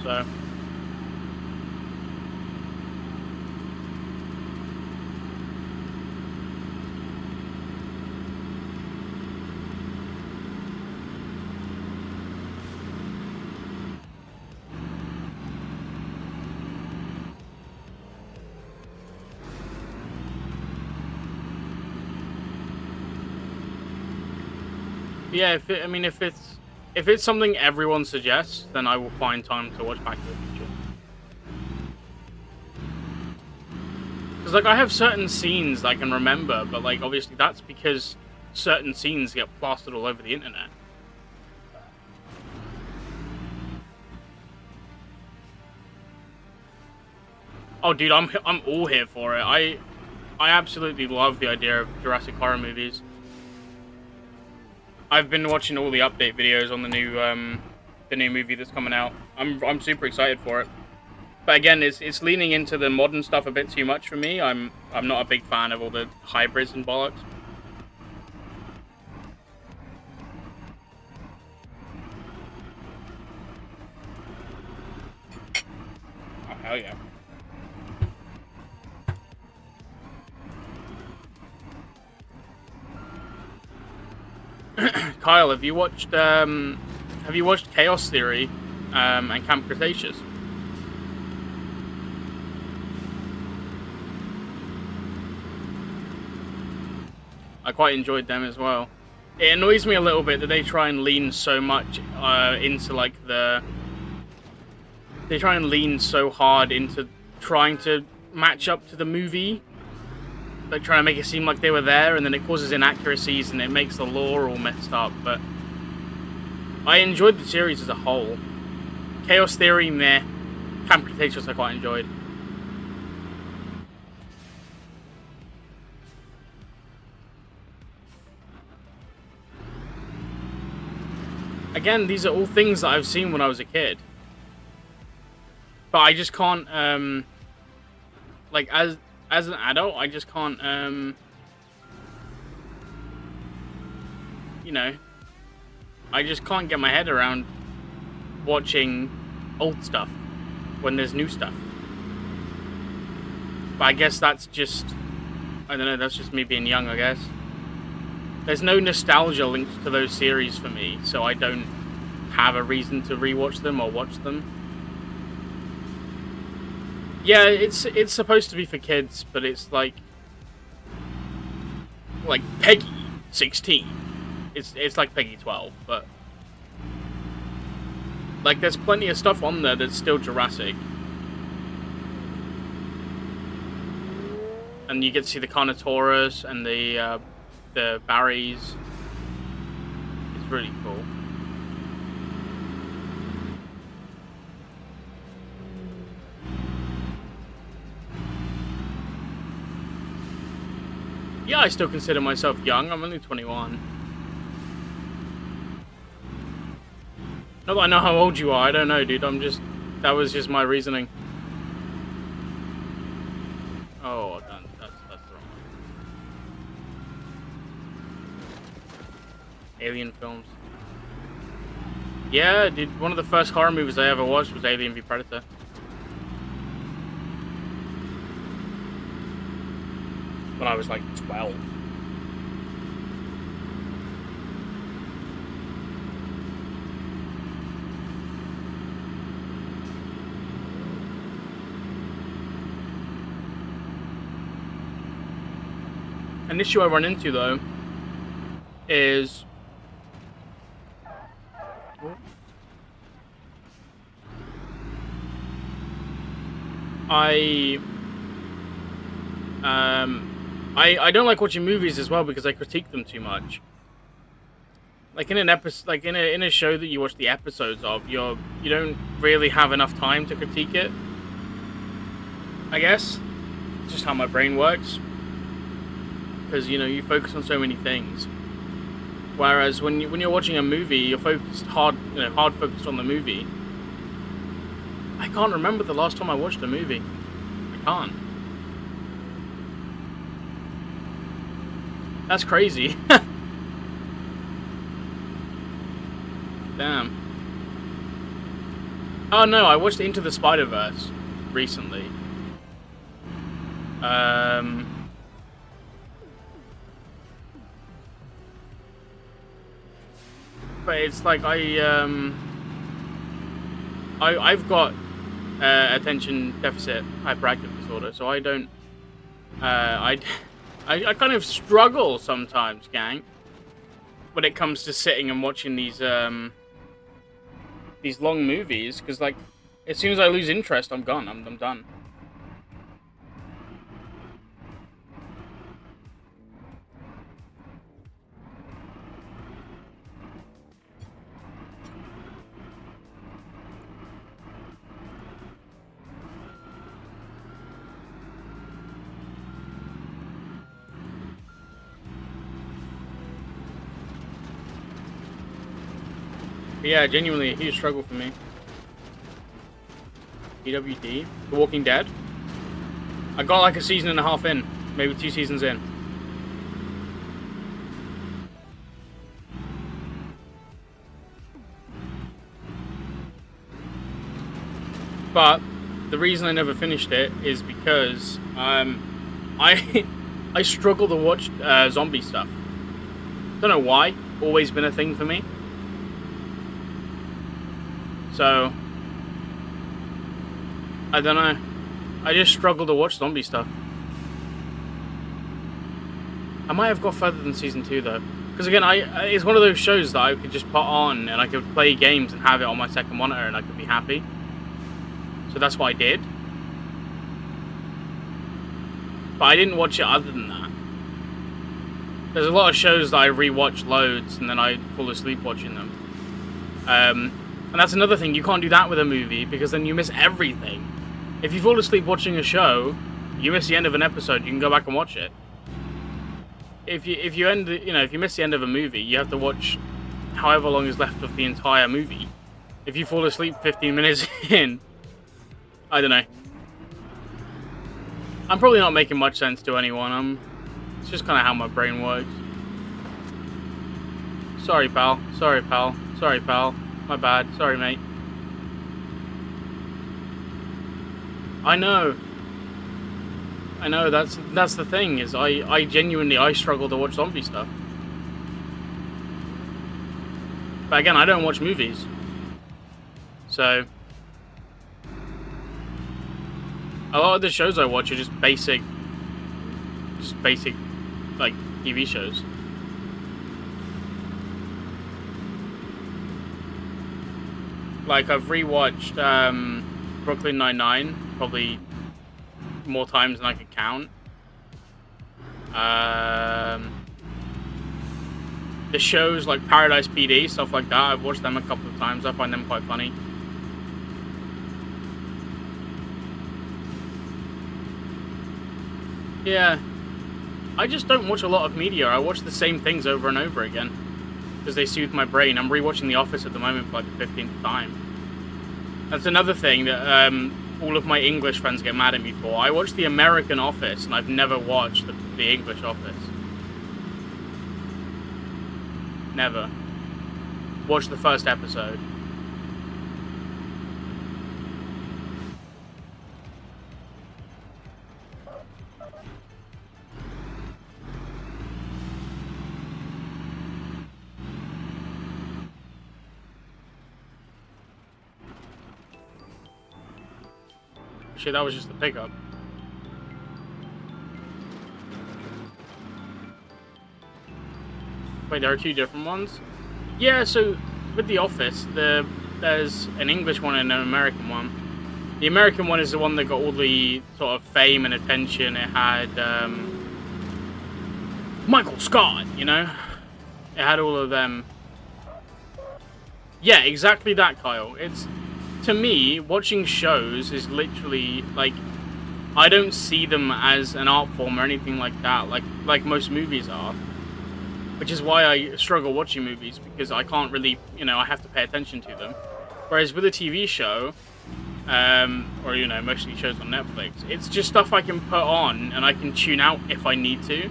So. Yeah, if it's something everyone suggests, then I will find time to watch Back to the Future. Because like I have certain scenes I can remember, but like obviously that's because certain scenes get plastered all over the internet. Oh, dude, I'm all here for it. I absolutely love the idea of Jurassic horror movies. I've been watching all the update videos on the new movie that's coming out. I'm super excited for it. But again, it's leaning into the modern stuff a bit too much for me. I'm not a big fan of all the hybrids and bollocks. Oh hell yeah! Kyle, have you watched Chaos Theory and Camp Cretaceous? I quite enjoyed them as well. It annoys me a little bit that they try and lean so much into like they try and lean so hard into trying to match up to the movie, like trying to make it seem like they were there, and then it causes inaccuracies and it makes the lore all messed up. But I enjoyed the series as a whole. Chaos Theory, meh. Camp Cretaceous I quite enjoyed. Again, these are all things that I've seen when I was a kid. But I just can't, like, as an adult, I just can't, you know, I just can't get my head around watching old stuff when there's new stuff. But I guess that's just, I don't know, that's just me being young, I guess. There's no nostalgia linked to those series for me, so I don't have a reason to rewatch them or watch them. Yeah, it's supposed to be for kids, but it's like Peggy 16. It's like Peggy 12, but like there's plenty of stuff on there that's still Jurassic. And you get to see the Carnotaurus and the Barrys. It's really cool. Yeah, I still consider myself young. I'm only 21. Not that I know how old you are. I don't know, dude. That was just my reasoning. Oh, that's the wrong one. Alien films. Yeah, dude. One of the first horror movies I ever watched was Alien v Predator. When I was like 12. An issue I run into though is I don't like watching movies as well because I critique them too much. Like in an episode, like in a show that you watch the episodes of, you don't really have enough time to critique it. I guess it's just how my brain works. Because you focus on so many things. Whereas when you're watching a movie, you're focused hard focused on the movie. I can't remember the last time I watched a movie. I can't. That's crazy. Damn. Oh no, I watched Into the Spider-Verse recently. But it's like I've got attention deficit hyperactive disorder, so I don't I kind of struggle sometimes, gang, when it comes to sitting and watching these long movies, because like as soon as I lose interest, I'm gone. I'm done. But yeah, genuinely a huge struggle for me. PWD, The Walking Dead. I got like a season and a half in, maybe 2 seasons in. But the reason I never finished it is because I I struggle to watch zombie stuff. Don't know why. Always been a thing for me. So I don't know. I just struggle to watch zombie stuff. I might have got further than season 2 though, because again, it's one of those shows that I could just put on and I could play games and have it on my second monitor and I could be happy. So that's what I did. But I didn't watch it other than that. There's a lot of shows that I rewatch loads and then I fall asleep watching them. And that's another thing, you can't do that with a movie because then you miss everything. If you fall asleep watching a show, you miss the end of an episode, you can go back and watch it. If you miss the end of a movie, you have to watch however long is left of the entire movie. If you fall asleep 15 minutes in, I don't know. I'm probably not making much sense to anyone. It's just kind of how my brain works. Sorry, pal. Sorry, pal. Sorry, pal. My bad. Sorry, mate. I know. That's the thing, is I genuinely struggle to watch zombie stuff. But again, I don't watch movies. So a lot of the shows I watch are just basic like TV shows. Like I've rewatched Brooklyn Nine-Nine probably more times than I could count. The shows like Paradise PD, stuff like that, I've watched them a couple of times. I find them quite funny. Yeah, I just don't watch a lot of media. I watch the same things over and over again because they soothe my brain. I'm rewatching The Office at the moment for like the 15th time. That's another thing that all of my English friends get mad at me for. I watch the American Office and I've never watched the English Office. Never. Watched the first episode. Shit, that was just the pickup. Wait, there are 2 different ones? Yeah, so with The Office, there's an English one and an American one. The American one is the one that got all the sort of fame and attention. It had Michael Scott, you know? It had all of them. Yeah, exactly that, Kyle. To me, watching shows is literally, like, I don't see them as an art form or anything like that, like most movies are. Which is why I struggle watching movies, because I can't really, I have to pay attention to them. Whereas with a TV show, or, mostly shows on Netflix, it's just stuff I can put on and I can tune out if I need to.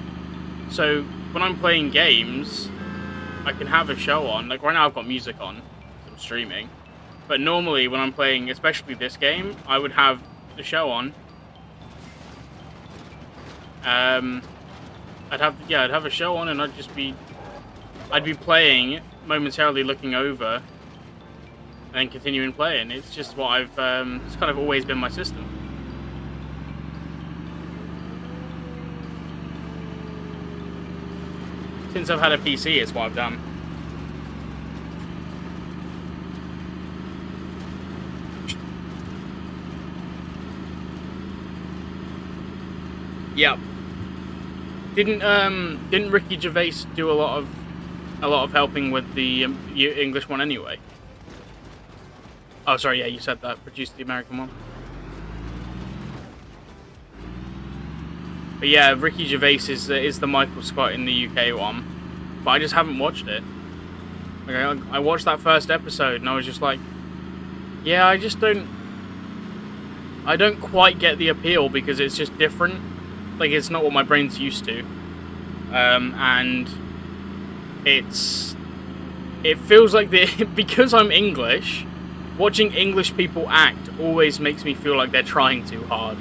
So when I'm playing games, I can have a show on. Like right now I've got music on, I'm streaming. But normally when I'm playing, especially this game, I would have the show on. I'd have a show on and I'd be playing, momentarily looking over, and then continuing playing. It's just what it's kind of always been my system. Since I've had a PC, it's what I've done. Yep. Didn't Ricky Gervais do a lot of helping with the English one anyway? Oh, sorry, yeah, you said that. Produced the American one. But yeah, Ricky Gervais is the Michael Scott in the UK one, but I just haven't watched it. Okay, I watched that first episode and I was just like, yeah, I just don't. I don't quite get the appeal because it's just different. Like, it's not what my brain's used to. And it feels like because I'm English, watching English people act always makes me feel like they're trying too hard.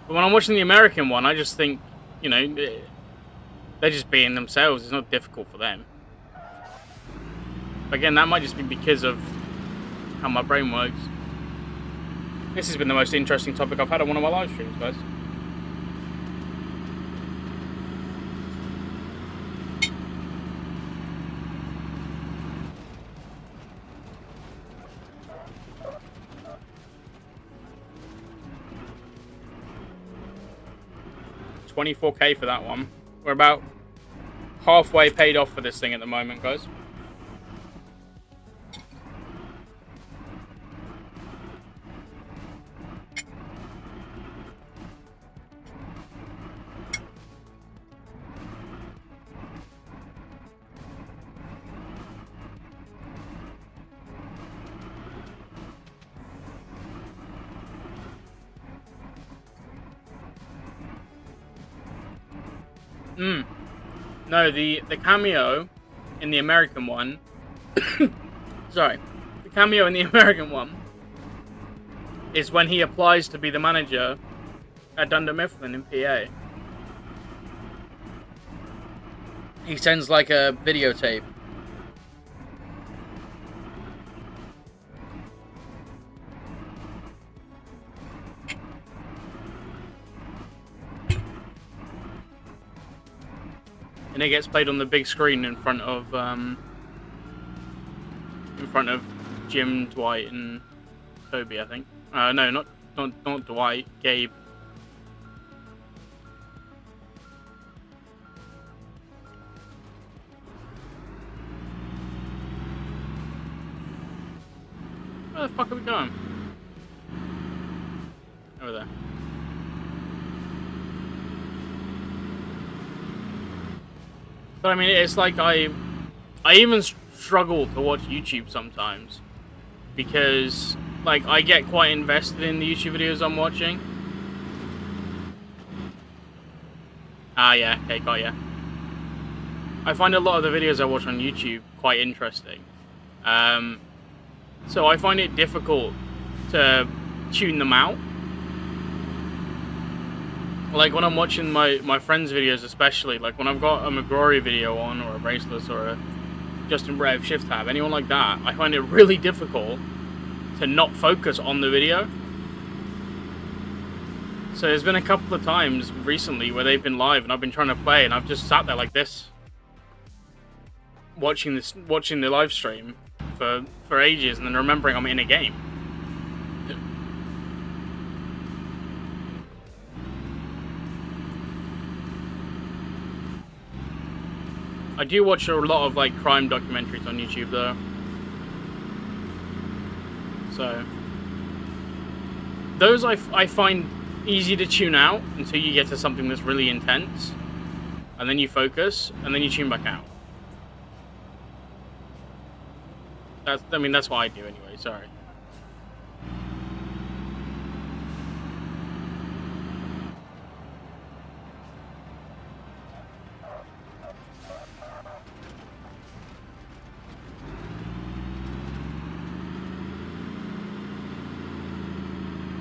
But when I'm watching the American one, I just think, you know, they're just being themselves. It's not difficult for them. But again, that might just be because of how my brain works. This has been the most interesting topic I've had on one of my live streams, guys. $24K for that one. We're about halfway paid off for this thing at the moment, guys. No, the cameo in the American one. Sorry, the cameo in the American one is when he applies to be the manager at Dunder Mifflin in PA. He sends like a videotape. And it gets played on the big screen in front of Jim, Dwight, and Toby, I think. No, not Dwight. Gabe. Where the fuck are we going? Over there. But I mean, it's like I even struggle to watch YouTube sometimes because, like, I get quite invested in the YouTube videos I'm watching. Ah, yeah, okay, got ya. I find a lot of the videos I watch on YouTube quite interesting. So I find it difficult to tune them out. Like when I'm watching my friends' videos, especially, like when I've got a McGrory video on, or a Braceless, or a Justin Brev Shift Tab, anyone like that, I find it really difficult to not focus on the video. So there's been a couple of times recently where they've been live and I've been trying to play and I've just sat there like this, watching the live stream for ages, and then remembering I'm in a game. I do watch a lot of like crime documentaries on YouTube though. So those I find easy to tune out until you get to something that's really intense, and then you focus, and then you tune back out. That's what I do anyway, sorry.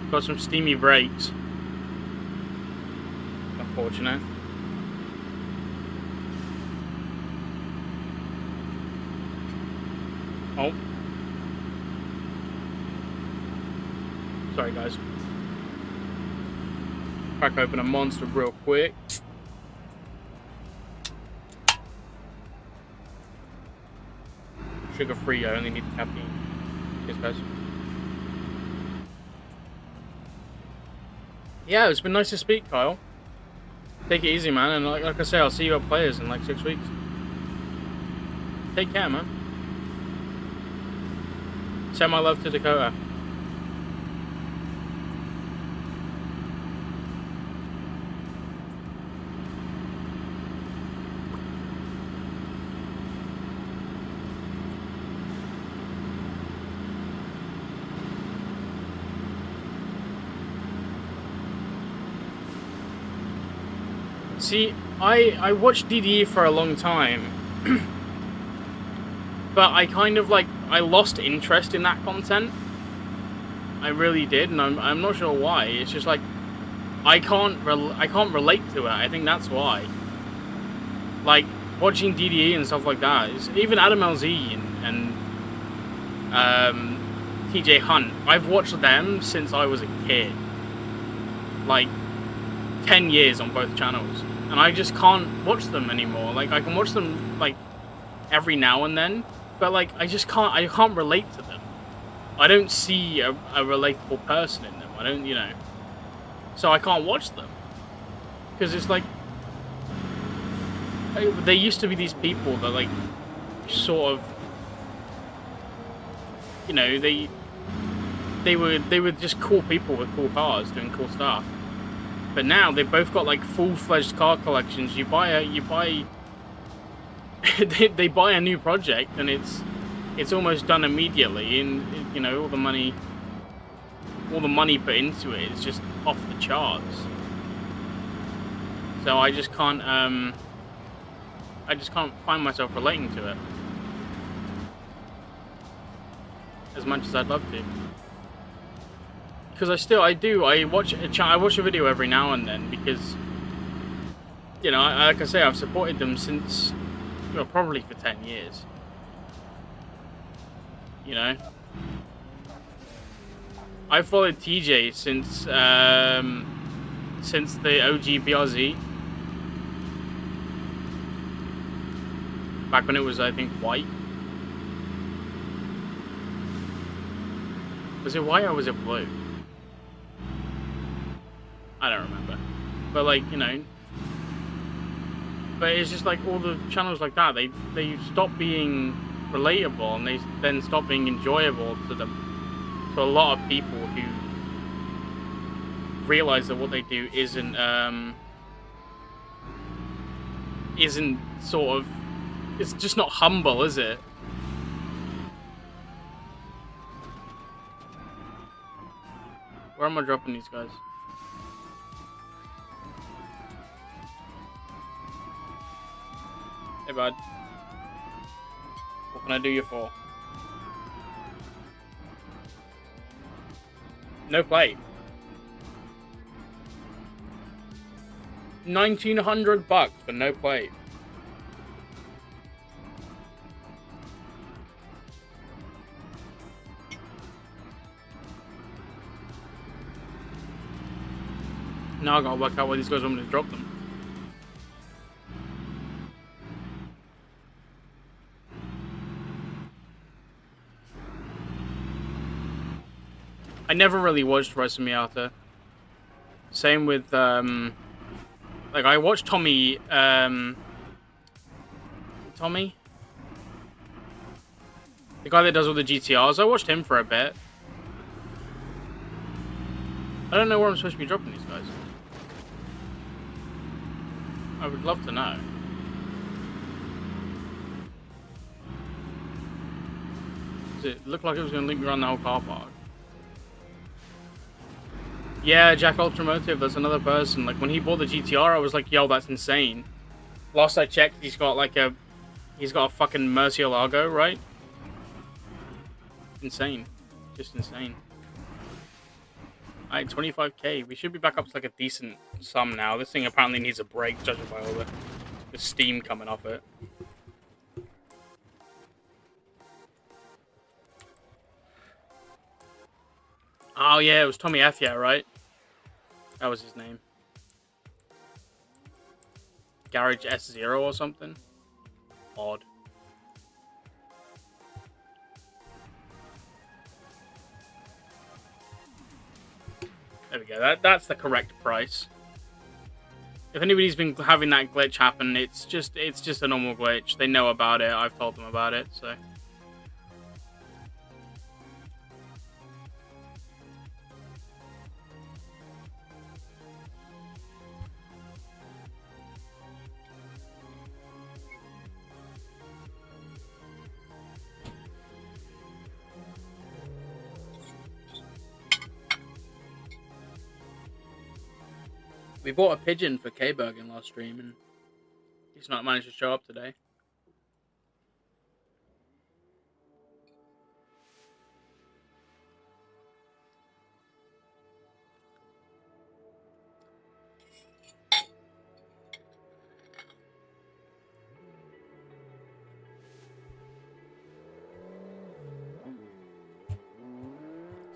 Got some steamy brakes. Unfortunate. Oh. Sorry, guys. Crack open a Monster real quick. Sugar-free, I only need the caffeine. Cheers, guys. Yeah, it's been nice to speak, Kyle. Take it easy, man, and like I say, I'll see you at Players in like 6 weeks. Take care, man. Send my love to Dakota. See, I watched DDE for a long time, but I kind of like I lost interest in that content. I really did, and I'm not sure why. It's just like I can't relate to it. I think that's why. Like watching DDE and stuff like that. Even Adam LZ and TJ Hunt. I've watched them since I was a kid. Like 10 years on both channels, and I just can't watch them anymore. Like I can watch them like every now and then, but like I can't relate to them. I don't see a relatable person in them. I don't, you know, so I can't watch them because it's like they used to be these people that like sort of, you know, they were just cool people with cool cars doing cool stuff. But now they've both got like full-fledged car collections. You buy they buy a new project and it's almost done immediately, and you know all the money put into it is just off the charts. So I just can't find myself relating to it as much as I'd love to. Because I watch a video every now and then because, you know, like I say, I've supported them since, well, probably for 10 years. You know, I followed TJ since the OG BRZ, back when it was, I think, white. Was it white or was it blue? I don't remember, but like, you know, but it's just like all the channels like that, they stop being relatable, and they then stop being enjoyable to a lot of people who realize that what they do isn't sort of, it's just not humble, is it? Where am I dropping these guys? Hey, bud. What can I do you for? No plate. $1,900 for no plate. Now I gotta work out where these guys want me to drop them. I never really watched Race Miata. Same with, like, I watched Tommy, Tommy? The guy that does all the GTRs, I watched him for a bit. I don't know where I'm supposed to be dropping these guys. I would love to know. Does it look like it was going to link me around the whole car park? Yeah, Jack Ultramotive, that's another person. Like, when he bought the GTR, I was like, yo, that's insane. Last I checked, he's got a fucking Murcielago, right? Insane. Just insane. Alright, 25k. We should be back up to like a decent sum now. This thing apparently needs a break, judging by all the steam coming off it. Oh yeah, it was Tommy Afia, right? That was his name. Garage S0 or something? Odd. There we go. That's the correct price. If anybody's been having that glitch happen, it's just a normal glitch. They know about it. I've told them about it, so. We bought a pigeon for K-Berg in last stream, and he's not managed to show up today.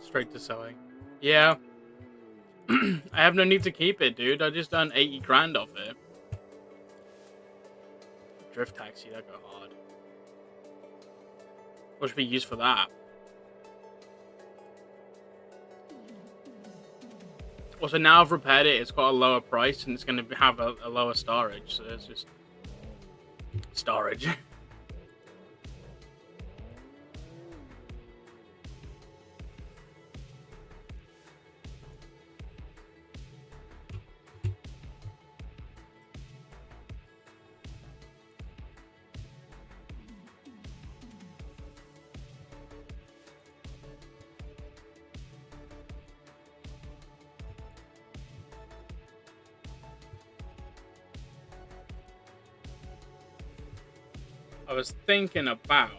Straight to selling. Yeah. I have no need to keep it, dude. I just done 80 grand off it. Drift taxi, that go hard. What should be used for that? Also, now I've repaired it, it's got a lower price and it's going to have a lower storage. So it's just storage. I was thinking about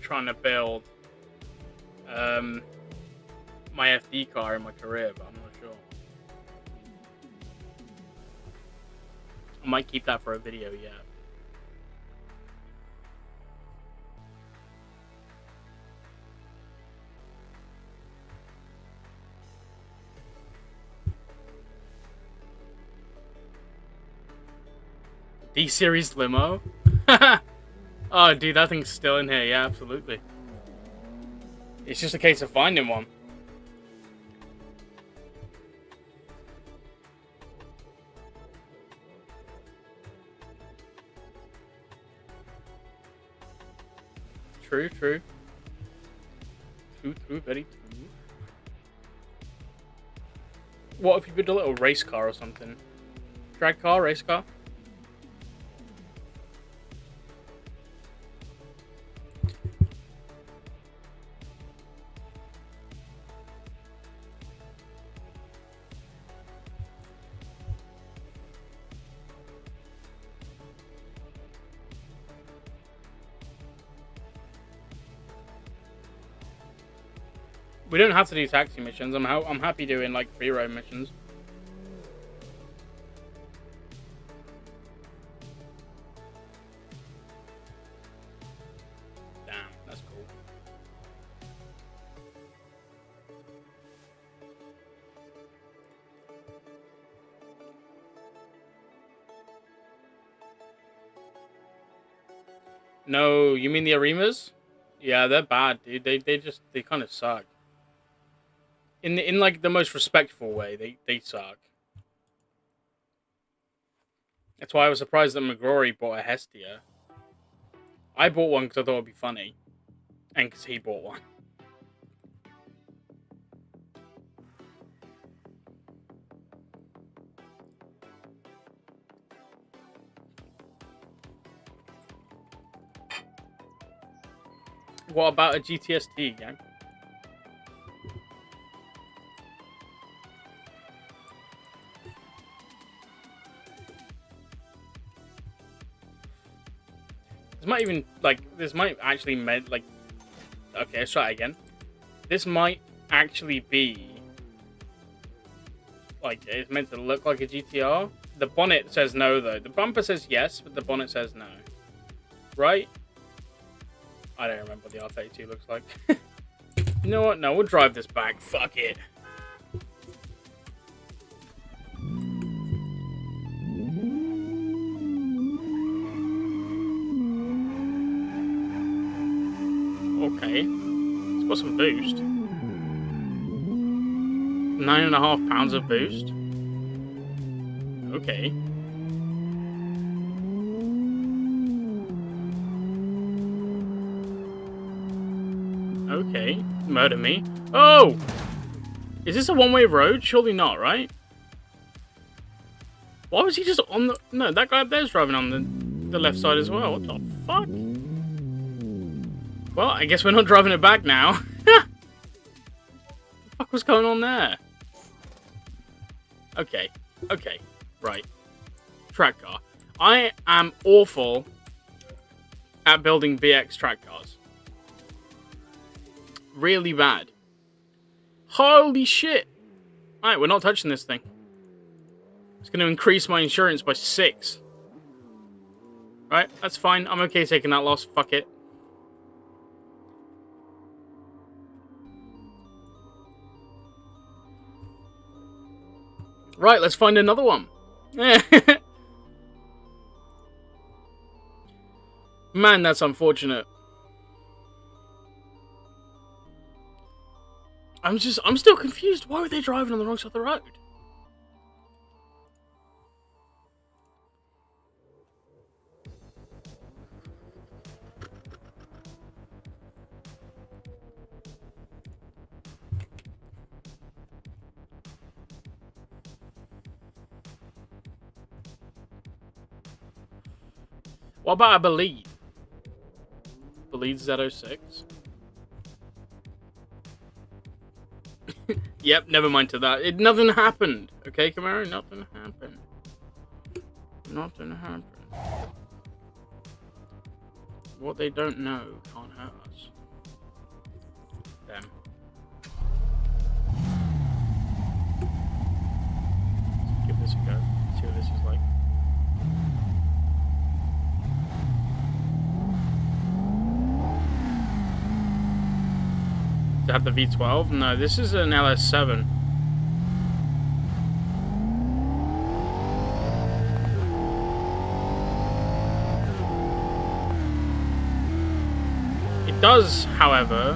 trying to build my FD car in my career, but I'm not sure. I might keep that for a video, yeah. D-Series limo? Oh, dude, that thing's still in here. Yeah, absolutely. It's just a case of finding one. True, true. True, very true. What if you build a little race car or something? Drag car, race car? We don't have to do taxi missions. I'm happy doing like free roam missions. Damn, that's cool. No, you mean the Arimas? Yeah, they're bad, dude. They kind of suck. In like the most respectful way, they suck. That's why I was surprised that McGrory bought a Hestia. I bought one because I thought it'd be funny, and because he bought one. What about a GTST, gang? This might even, like, this might actually like, okay, let's try it again. This might actually be, like, it's meant to look like a GTR. The bonnet says no, though. The bumper says yes, but the bonnet says no. Right? I don't remember what the R32 looks like. You know what? No, we'll drive this back. Fuck it. Okay, it's got some boost. 9.5 pounds of boost. Okay. Okay, murder me. Oh! Is this a one-way road? Surely not, right? Why was he just on the... No, that guy up there's driving on the left side as well. What the fuck? Well, I guess we're not driving it back now. What the fuck was going on there? Okay. Okay, right. Track car. I am awful at building BX track cars. Really bad. Holy shit! Alright, we're not touching this thing. It's going to increase my insurance by 6. Right, that's fine. I'm okay taking that loss. Fuck it. Right, let's find another one. Man, that's unfortunate. I'm still confused. Why were they driving on the wrong side of the road? What about a Believe? Believe Z06? Yep, never mind to that. Nothing happened. Okay, Camaro? Nothing happened. Nothing happened. What they don't know can't hurt us. Them. Let's give this a go. See what this is like. Does it have the V12? No, this is an LS7. It does, however,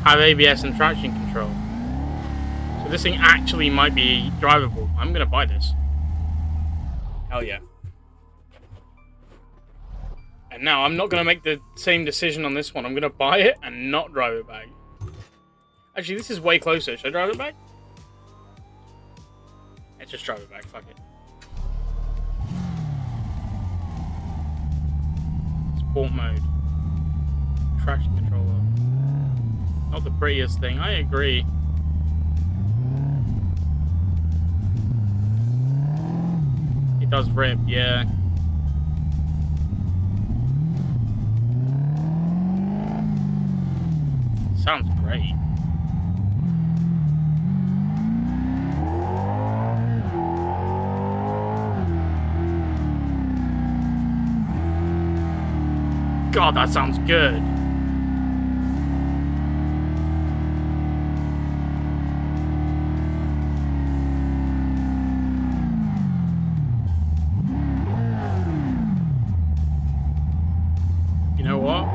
have ABS and traction control. So this thing actually might be drivable. I'm going to buy this. Hell yeah. And now I'm not going to make the same decision on this one. I'm going to buy it and not drive it back. Actually, this is way closer. Should I drive it back? Let's just drive it back. Fuck it. Sport mode. Traction control off. Not the prettiest thing. I agree. It does rip, yeah. Sounds great. God, that sounds good. You know what?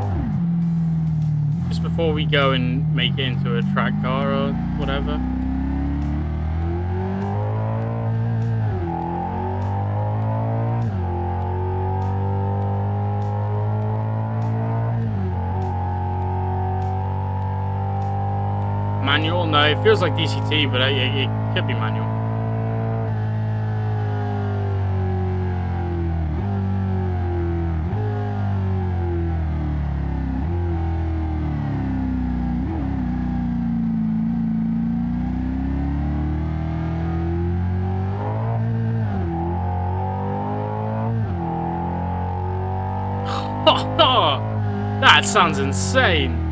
Just before we go and make it into a track car or whatever. Manual? No, it feels like DCT, but it could be manual. That sounds insane.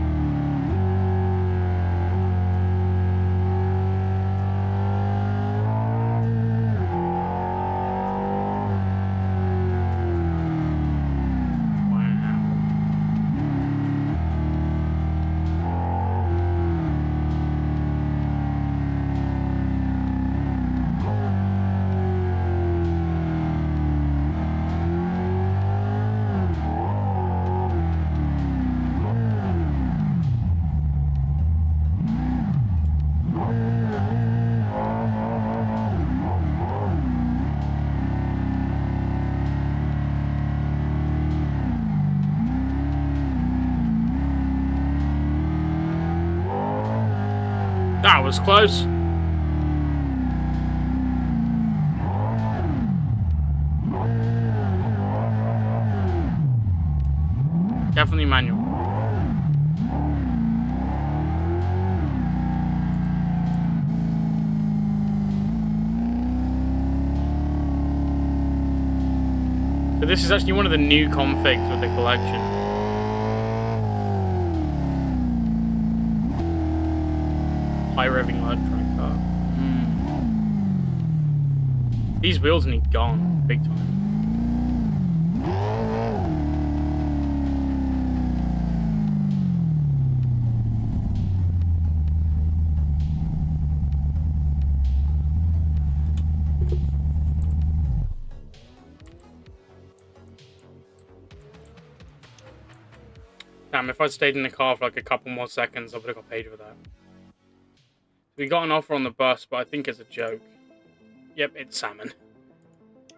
That was close. Definitely manual. But this is actually one of the new configs with the collection. High revving electronic car. These wheels need gone, big time. Damn, if I'd stayed in the car for like a couple more seconds, I would have got paid for that. We got an offer on the bus, but I think it's a joke. Yep, it's Salmon.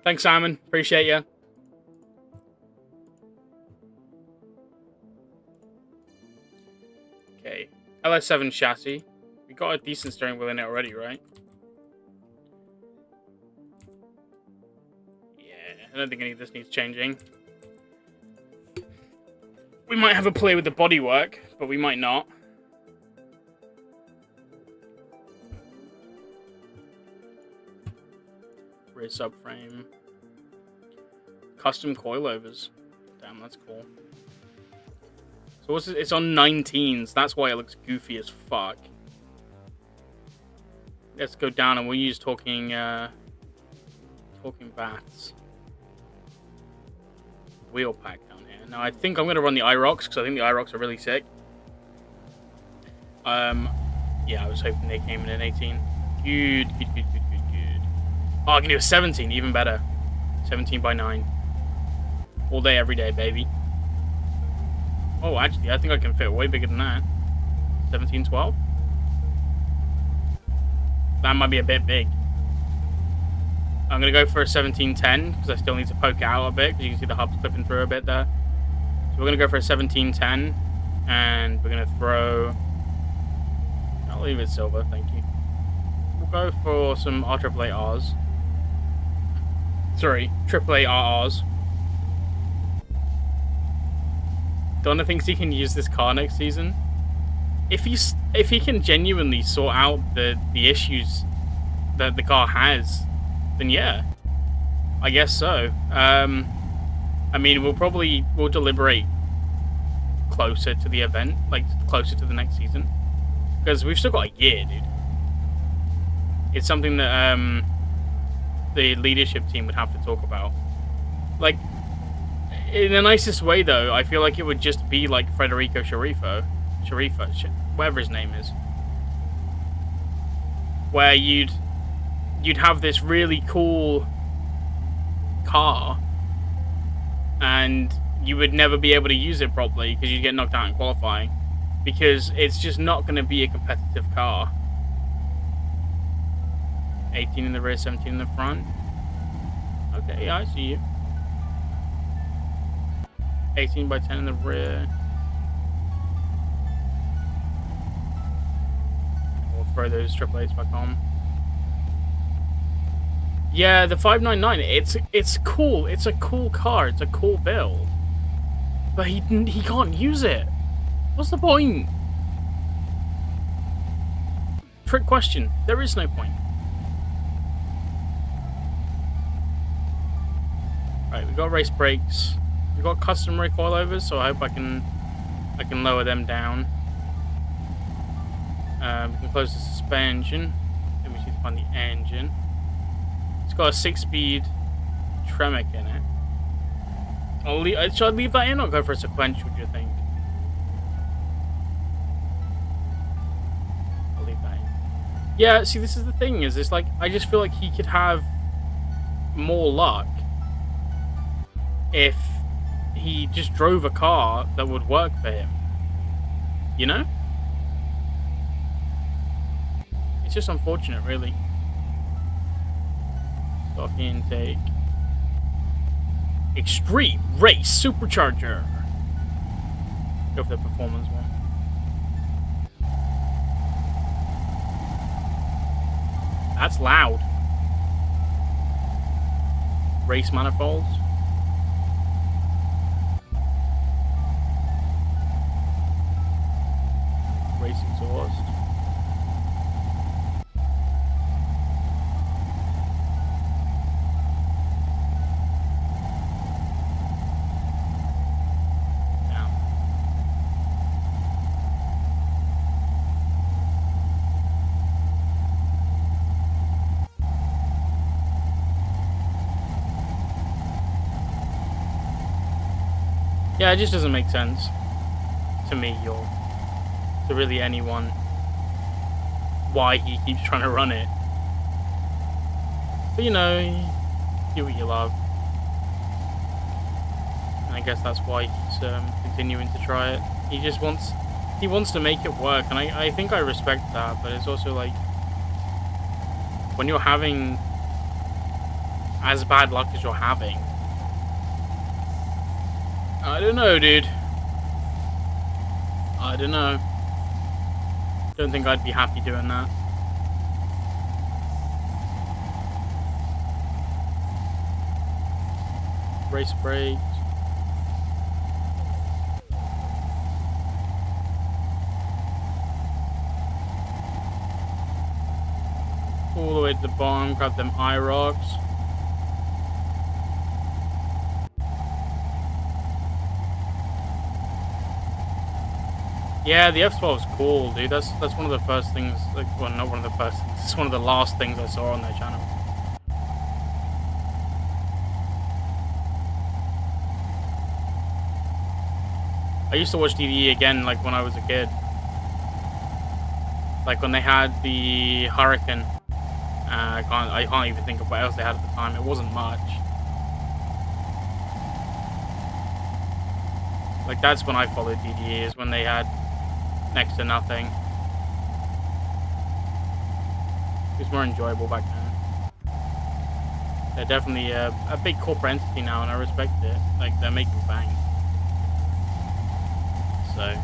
Thanks, Salmon. Appreciate ya. Okay. LS7 chassis. We got a decent steering wheel in it already, right? Yeah, I don't think any of this needs changing. We might have a play with the bodywork, but we might not. Rear subframe. Custom coilovers. Damn, that's cool. So what's it? It's on 19s. That's why it looks goofy as fuck. Let's go down and we'll use talking baths. Wheel pack down here. Now I think I'm gonna run the IROX because I think the IROX are really sick. Yeah, I was hoping they came in an 18. Good. Oh, I can do a 17, even better. 17 by 9. All day, every day, baby. Oh, actually, I think I can fit way bigger than that. 1712. That might be a bit big. I'm going to go for a 1710 because I still need to poke it out a bit because you can see the hub's clipping through a bit there. So we're going to go for a 1710 and we're going to throw... I'll leave it silver, thank you. We'll go for some RAARs. Sorry, AAA. Donna thinks he can use this car next season. If he can genuinely sort out the issues that the car has, then yeah, I guess so. I mean, we'll deliberate closer to the event, like closer to the next season, because we've still got a year, dude. It's something that the leadership team would have to talk about. Like, in the nicest way, though, I feel like it would just be like Federico Sharifa, whatever his name is, where you'd have this really cool car, and you would never be able to use it properly because you'd get knocked out in qualifying, because it's just not going to be a competitive car. 18 in the rear, 17 in the front. Okay, yeah, I see you. 18 by 10 in the rear. We'll throw those AAAs back on. Yeah, the 599. It's cool. It's a cool car. It's a cool build. But he can't use it. What's the point? Trick question. There is no point. Right, we got race brakes. We got custom recoilovers, so I hope I can lower them down. We can close the suspension. Then we need to find the engine. It's got a 6-speed Tremec in it. Should I leave that in or go for a sequential, do you think? I'll leave that in. Yeah, see, this is the thing, is it's like, I just feel like he could have more luck if he just drove a car that would work for him. You know? It's just unfortunate, really. Stock intake. Extreme Race Supercharger. Go for the performance one. That's loud. Race manifolds. Race exhaust. Yeah, it just doesn't make sense to me or to really anyone why he keeps trying to run it. But you know, do what you love. And I guess that's why he's continuing to try it. He wants to make it work, and I think I respect that, but it's also like, when you're having as bad luck as you're having, I don't know, dude. I don't know. Don't think I'd be happy doing that. Race brakes. All the way to the bottom, grab them IROCs. Yeah, the F12 is cool, dude. That's one of the first things, like, well, not one of the first things, it's one of the last things I saw on their channel. I used to watch DDE again, like, when I was a kid. Like, when they had the Hurricane. I can't even think of what else they had at the time. It wasn't much. Like, that's when I followed DDE, is when they had next to nothing. It was more enjoyable back then. They're definitely a big corporate entity now, and I respect it. Like, they're making bang. So...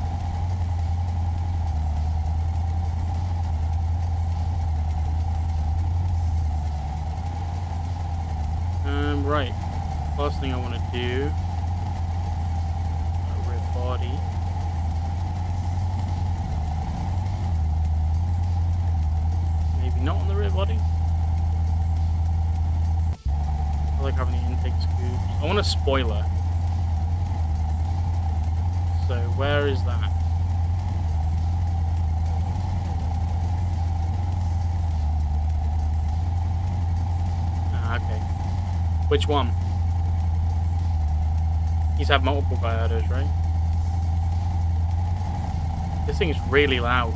right. Last thing I want to do... rear body. Maybe not on the rear body. I like having the intake scoops. I want a spoiler. So where is that? Ah, okay. Which one? These have multiple Gallardos, right? This thing is really loud.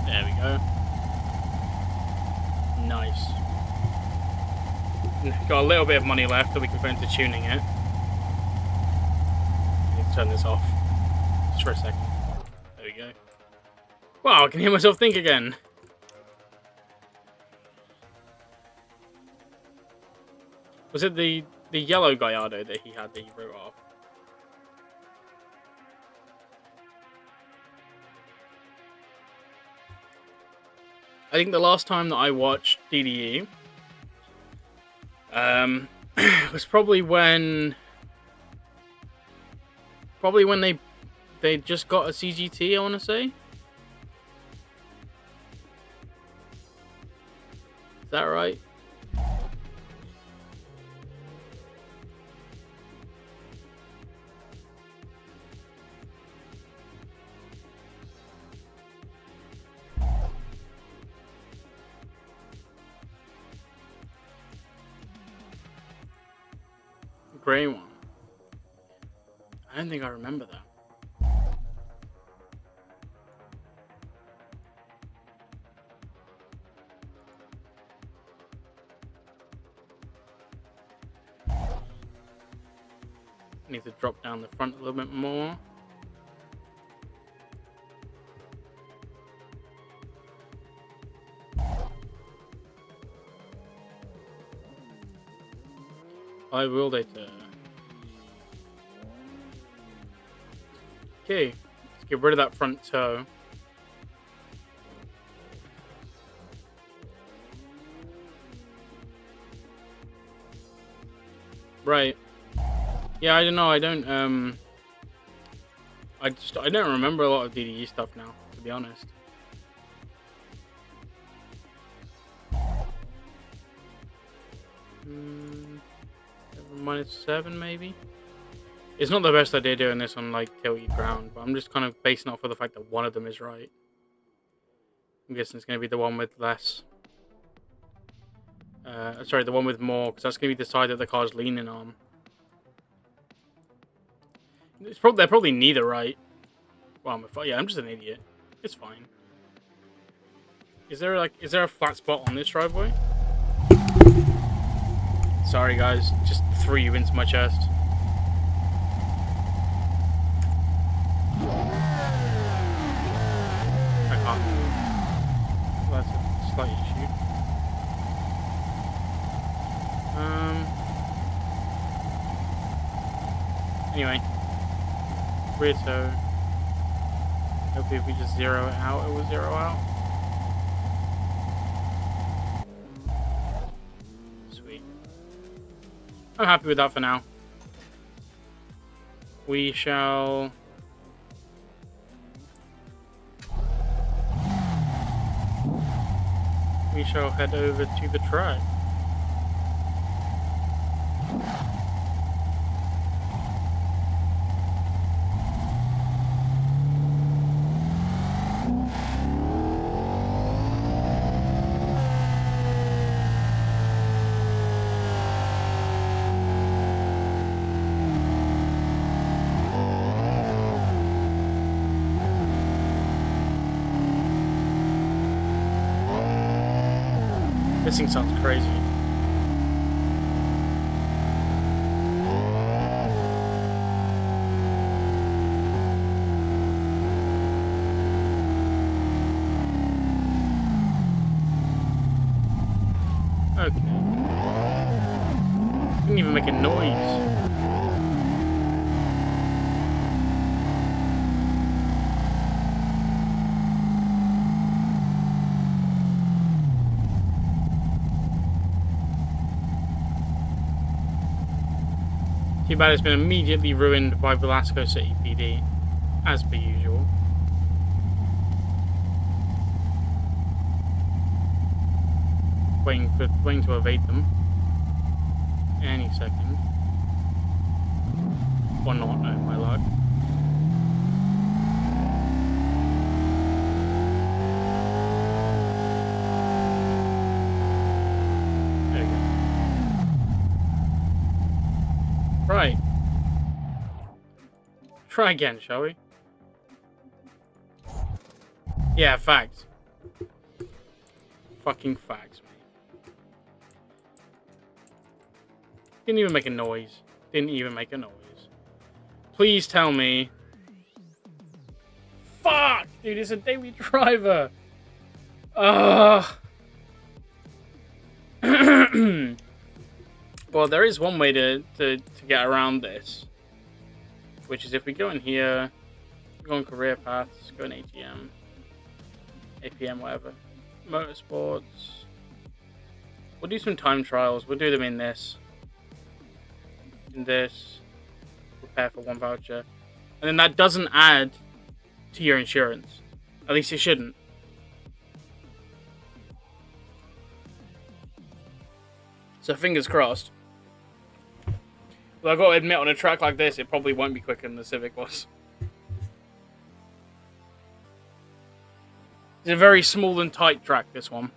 There we go. Nice. Got a little bit of money left that we can put into tuning it. Turn this off just for a second. There we go. Wow, I can hear myself think again. Was it the yellow Gallardo that he had that he wrote off? I think the last time that I watched DDE was probably when they just got a CGT, I want to say. Is that right? Grey one. I don't think I remember that. I need to drop down the front a little bit more. I will later. Okay, let's get rid of that front toe. Right. Yeah, I don't know. I don't remember a lot of DDE stuff now, to be honest. -7 maybe. It's not the best idea doing this on like tilty ground, but I'm just kind of basing off of the fact that one of them is right. I'm guessing it's going to be the one with less. Sorry, the one with more, because that's going to be the side that the car's leaning on. They're probably neither right. Well, I'm just an idiot. It's fine. Is there a flat spot on this driveway? Sorry guys, just threw you into my chest. I can't move. Well, that's a slight issue. Anyway. Rear toe. Hopefully if we just zero it out, it will zero out. Sweet. I'm happy with that for now. We shall... head over to the track. This thing sounds crazy. Okay. Didn't even make a noise. Too bad it's been immediately ruined by Velasco City PD, as per usual. Waiting to evade them. Any second. Or not, no, my luck. There we go. Right. Try again, shall we? Yeah, facts. Fucking facts, mate. Didn't even make a noise. Didn't even make a noise. Please tell me. Fuck! Dude, it's a daily driver. Well, there is one way to get around this, which is if we go in here, go on career paths, go in APM, whatever, motorsports. We'll do some time trials. We'll do them in this, prepare for one voucher, and then that doesn't add to your insurance. At least it shouldn't. So fingers crossed. But I've got to admit, on a track like this, it probably won't be quicker than the Civic was. It's a very small and tight track, this one.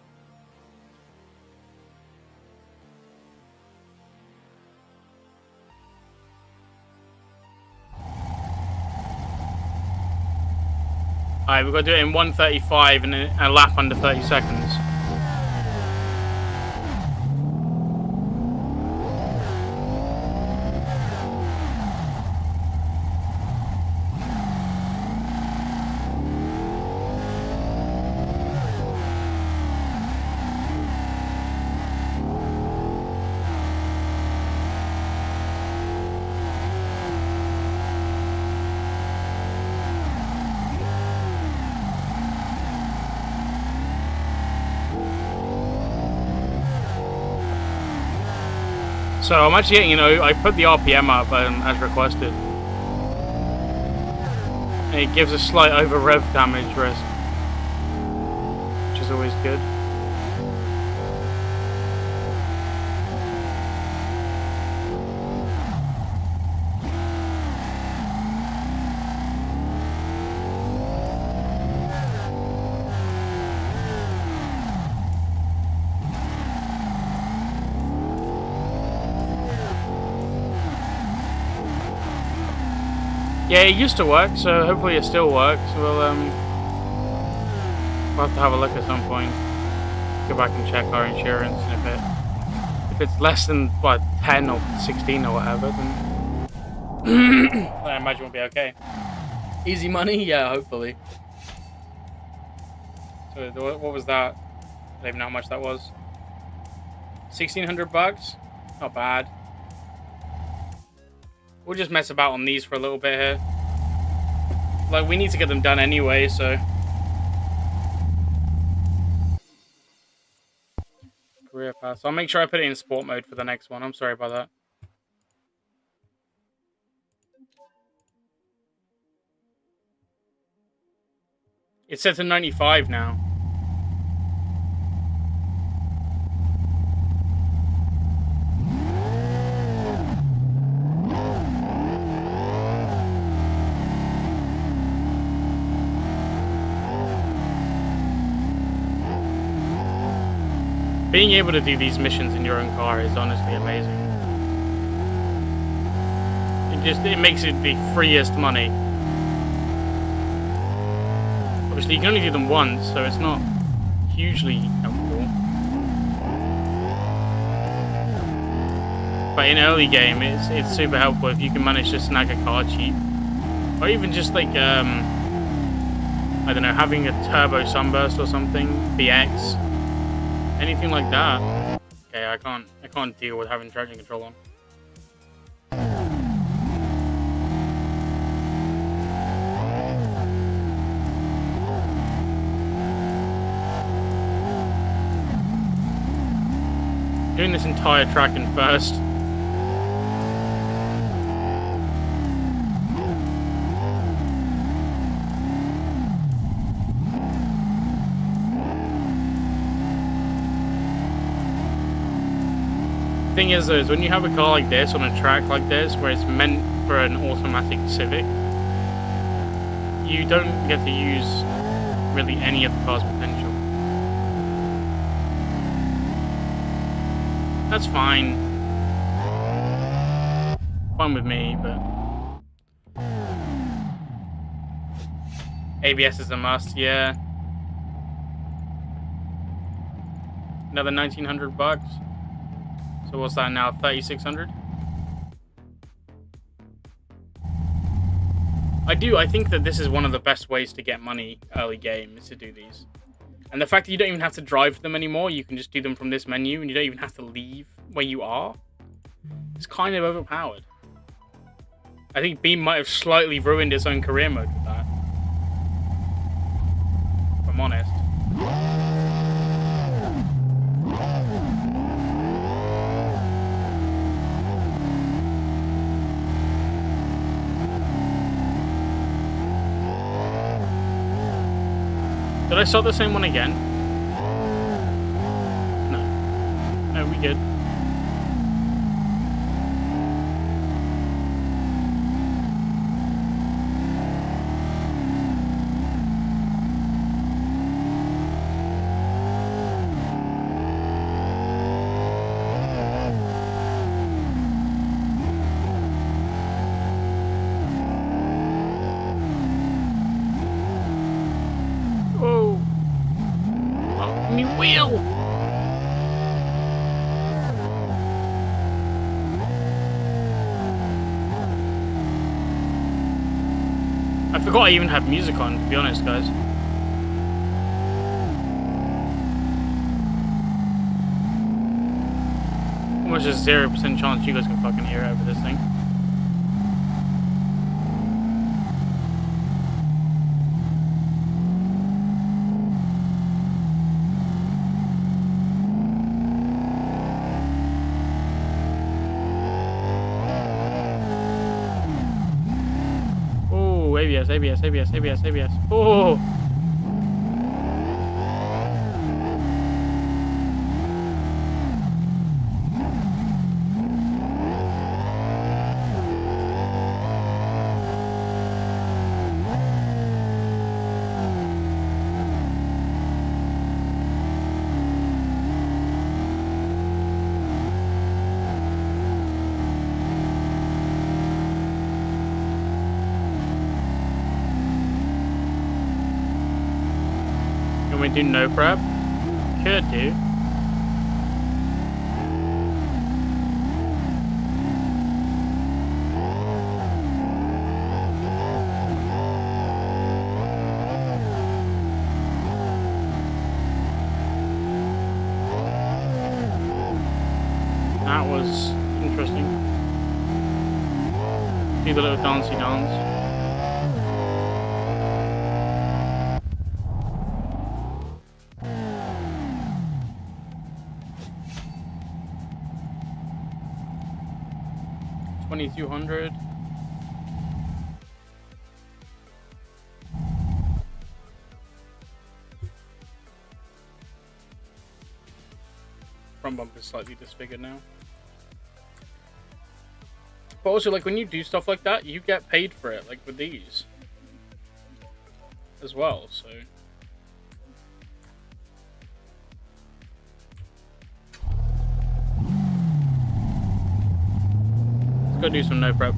Alright, we've got to do it in 1:35 and a lap under 30 seconds. So I'm actually getting, I put the RPM up as requested. And it gives a slight over rev damage risk, which is always good. Yeah, it used to work, so hopefully it still works. We'll have to have a look at some point. Go back and check our insurance, and if it's less than what 10 or 16 or whatever, then I imagine we'll be okay. Easy money, yeah, hopefully. So what was that? I don't even know how much that was. $1,600? Not bad. We'll just mess about on these for a little bit here. Like, we need to get them done anyway, so. Career pass. I'll make sure I put it in sport mode for the next one. I'm sorry about that. It's set to 95 now. Being able to do these missions in your own car is honestly amazing. It makes it the freest money. Obviously, you can only do them once, so it's not hugely helpful. But in early game, it's super helpful if you can manage to snag a car cheap, or even just like I don't know, having a turbo sunburst or something, BX. Anything like that. Okay, I can't deal with having traction control on. Doing this entire track in first. Thing is, though, is when you have a car like this on a track like this, where it's meant for an automatic Civic, you don't get to use really any of the car's potential. That's fine. Fine with me, but ABS is a must, yeah. Another $1,900. So what's that now? 3,600. I think that this is one of the best ways to get money early game, is to do these. And the fact that you don't even have to drive them anymore, you can just do them from this menu, and you don't even have to leave where you are. It's kind of overpowered. I think Beam might have slightly ruined its own career mode with that, if I'm honest. Did I start the same one again? No. No, we good. I forgot I even had music on, to be honest, guys. Almost just 0% chance you guys can fucking hear over this thing. ABS. Oh! Can we do no prep? Could do. That was interesting. Do the little dancey dance. $2,200. Front bumper is slightly disfigured now. But also, like, when you do stuff like that, you get paid for it, like with these as well, so. Let's go do some no prep.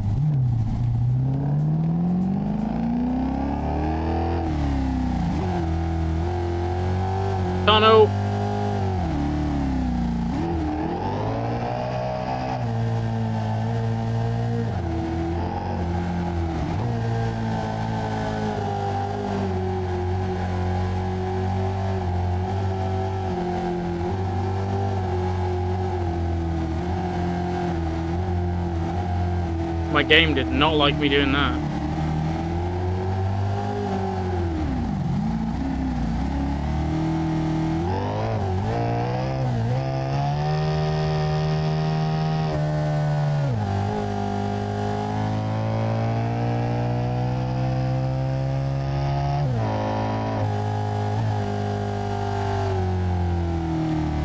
Tunnel! My game did not like me doing that.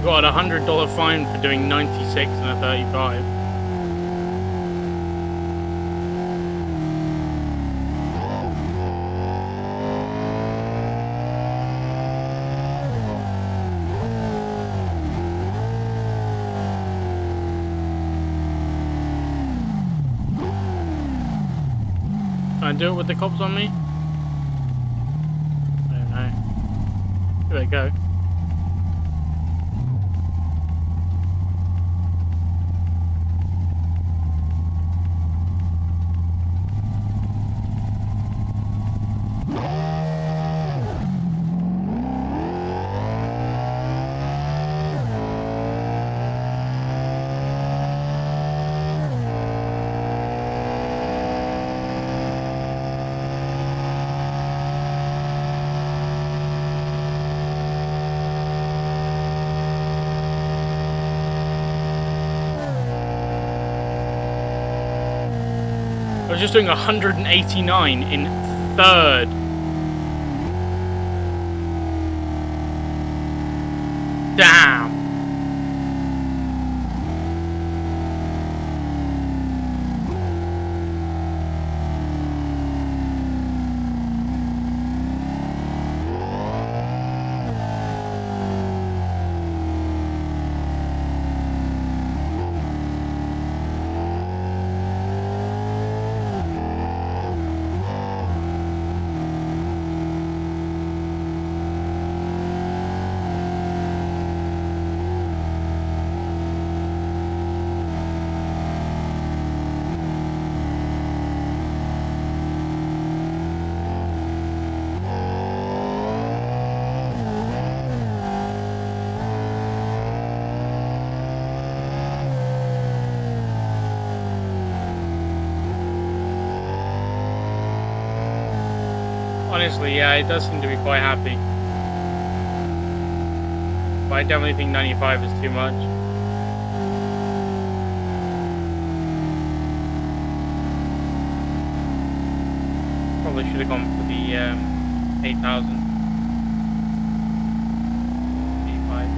Got a $100 fine for doing 96 and a 35. Can I do it with the cops on me? I don't know. Here they go. I was just doing 189 in third. Damn. Honestly, yeah, it does seem to be quite happy. But I definitely think 95 is too much. Probably should have gone for the 8,000. 85.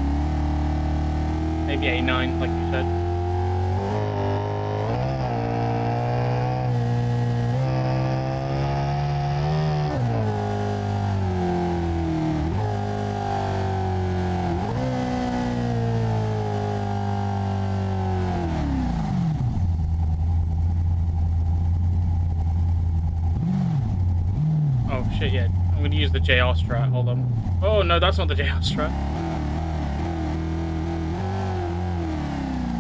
Maybe 89, like you said. shit yet. I'm gonna use the JR strat. Hold on. Oh no, that's not the JR strat.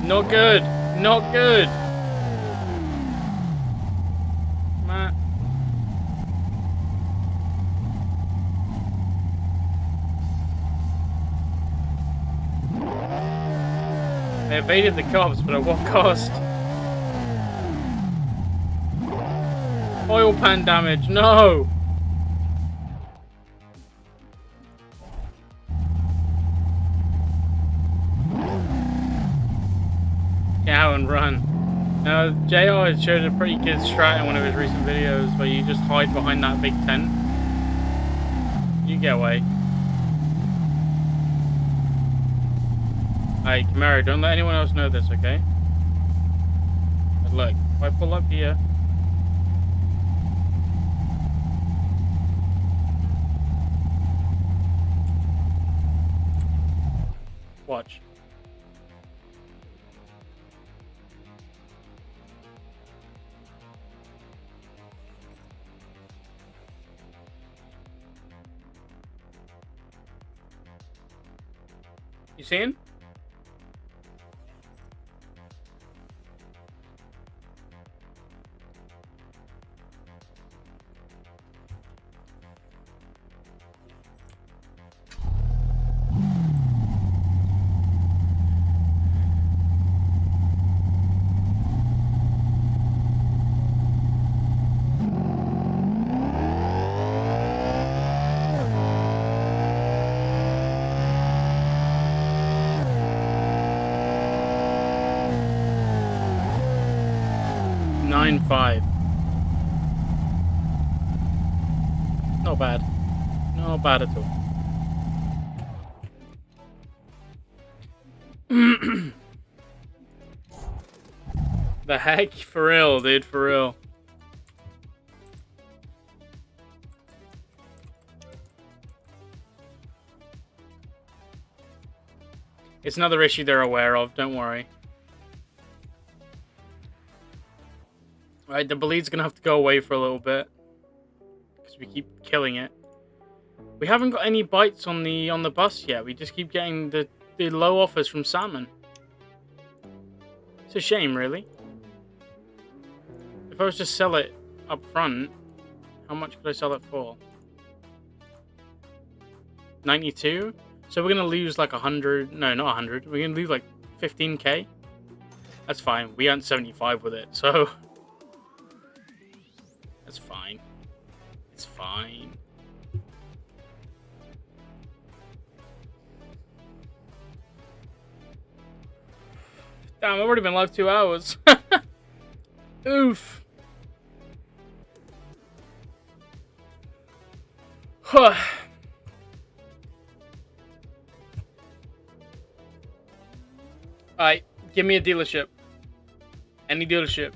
Not good. Not good. Matt. They evaded the cops, but at what cost? Oil pan damage. No. Get out and run. Now, JR showed a pretty good strat in one of his recent videos where you just hide behind that big tent. You get away. Hey, Camaro, don't let anyone else know this, okay? But look, if I pull up here... Watch. You seeing? .95. Not bad. Not bad at all. The heck? For real, dude, for real. It's another issue they're aware of, don't worry. Right, the bleed's gonna have to go away for a little bit. Because we keep killing it. We haven't got any bites on the bus yet. We just keep getting the low offers from Salmon. It's a shame, really. If I was to sell it up front, how much could I sell it for? 92? So we're going to lose like 100. No, not 100. We're going to lose like 15k. That's fine. We earned 75 with it, so... That's fine. It's fine. Damn, I've already been live 2 hours. Oof. Alright, give me a dealership. Any dealership.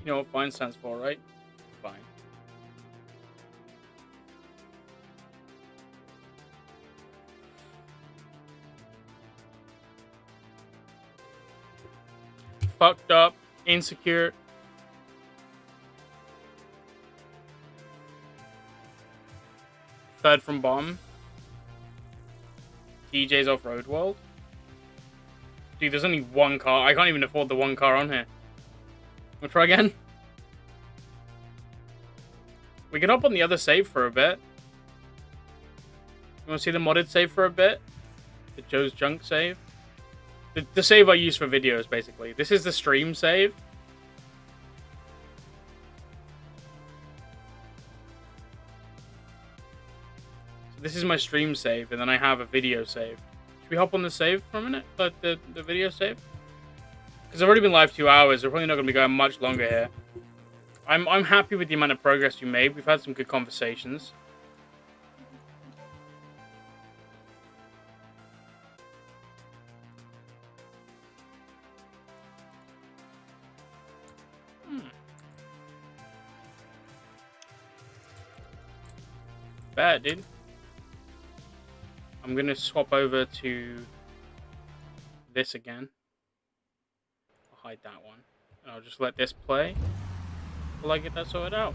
You know what fine stands for, right? Fine. Fucked up, insecure. Third from bottom. DJ's Off-Road World. Dude, there's only one car. I can't even afford the one car on here. We'll try again. We can hop on the other save for a bit. You want to see the modded save for a bit? The Joe's Junk save? The save I use for videos, basically. This is the stream save. So this is my stream save, and then I have a video save. Should we hop on the save for a minute? Like the video save? Because I've already been live 2 hours. We're probably not going to be going much longer here. I'm happy with the amount of progress we made. We've had some good conversations. bad, dude. I'm gonna swap over to this again. I'll hide that one. And I'll just let this play while I get that sorted out.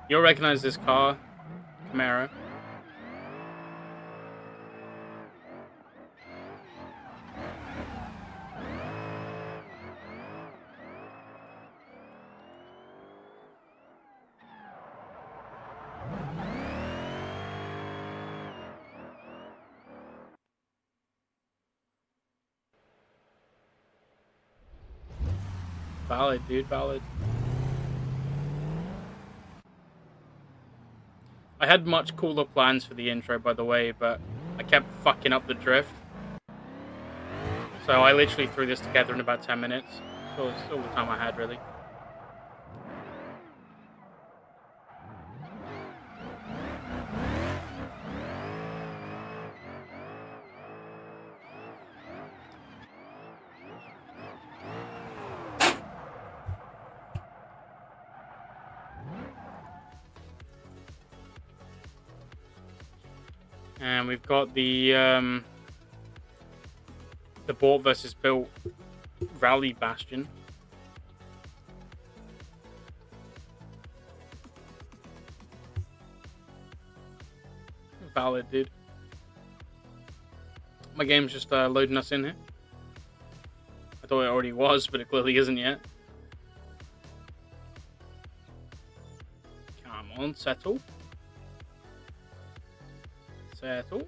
You'll recognize this car, Camaro. Valid, dude, valid. I had much cooler plans for the intro, by the way, but I kept fucking up the drift. So I literally threw this together in about 10 minutes. So it's all the time I had, really. And we've got the bought versus built rally bastion. Valid, dude. My game's just loading us in here. I thought it already was, but it clearly isn't yet. Come on, settle. Settle.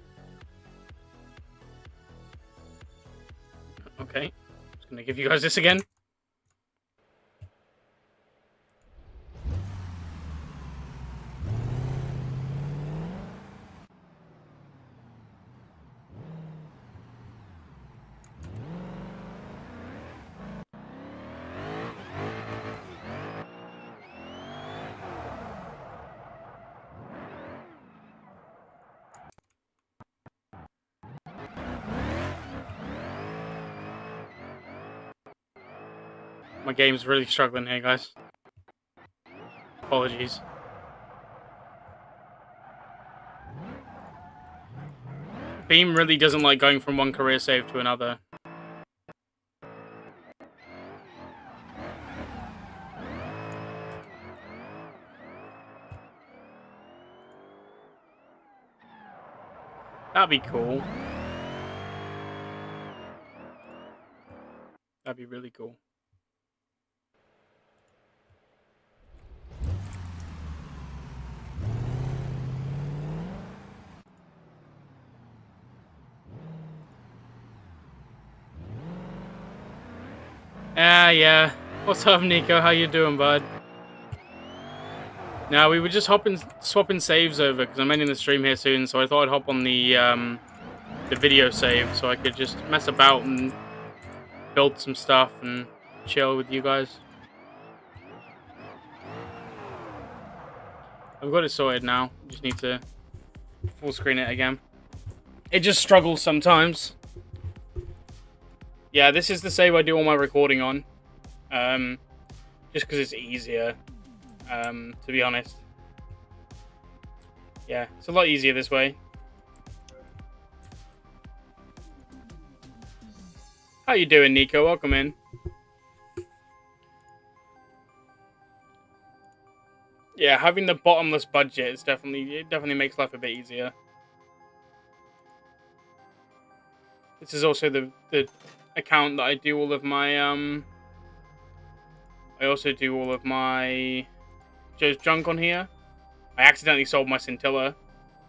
Okay, just gonna give you guys this again. My game's really struggling here, guys. Apologies. Beam really doesn't like going from one career save to another. That'd be cool. That'd be really cool. Yeah. What's up, Nico? How you doing, bud? Now, we were just swapping saves over, because I'm ending the stream here soon, so I thought I'd hop on the video save, so I could just mess about and build some stuff and chill with you guys. I've got it sorted now. Just need to full screen it again. It just struggles sometimes. Yeah, this is the save I do all my recording on. Just because it's easier, to be honest. Yeah, it's a lot easier this way. How you doing, Nico? Welcome in. Yeah, having the bottomless budget is definitely makes life a bit easier. This is also the account that I do all of my I also do all of my Joe's junk on here. I accidentally sold my Scintilla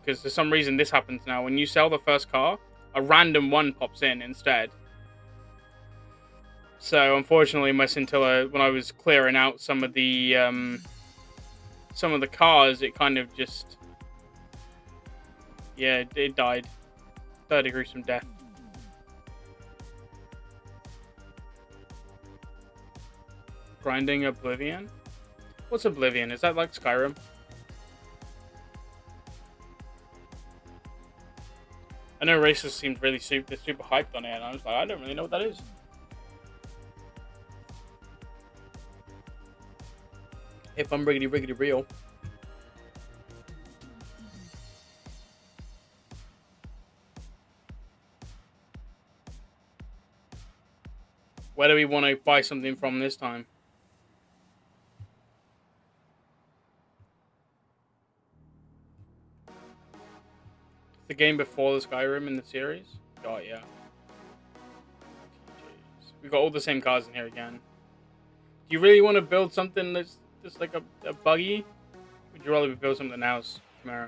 because for some reason this happens now. When you sell the first car, a random one pops in instead. So unfortunately, my Scintilla, when I was clearing out some of the some of the cars, it kind of just... Yeah, it died. Died a gruesome death. Grinding Oblivion? What's Oblivion? Is that like Skyrim? I know Racers seemed really super hyped on it, and I was like, I don't really know what that is. If I'm riggedy real. Where do we want to buy something from this time? The game before the Skyrim in the series? Oh, yeah. We've got all the same cars in here again. Do you really want to build something that's like a buggy? Would you rather build something else, Camaro?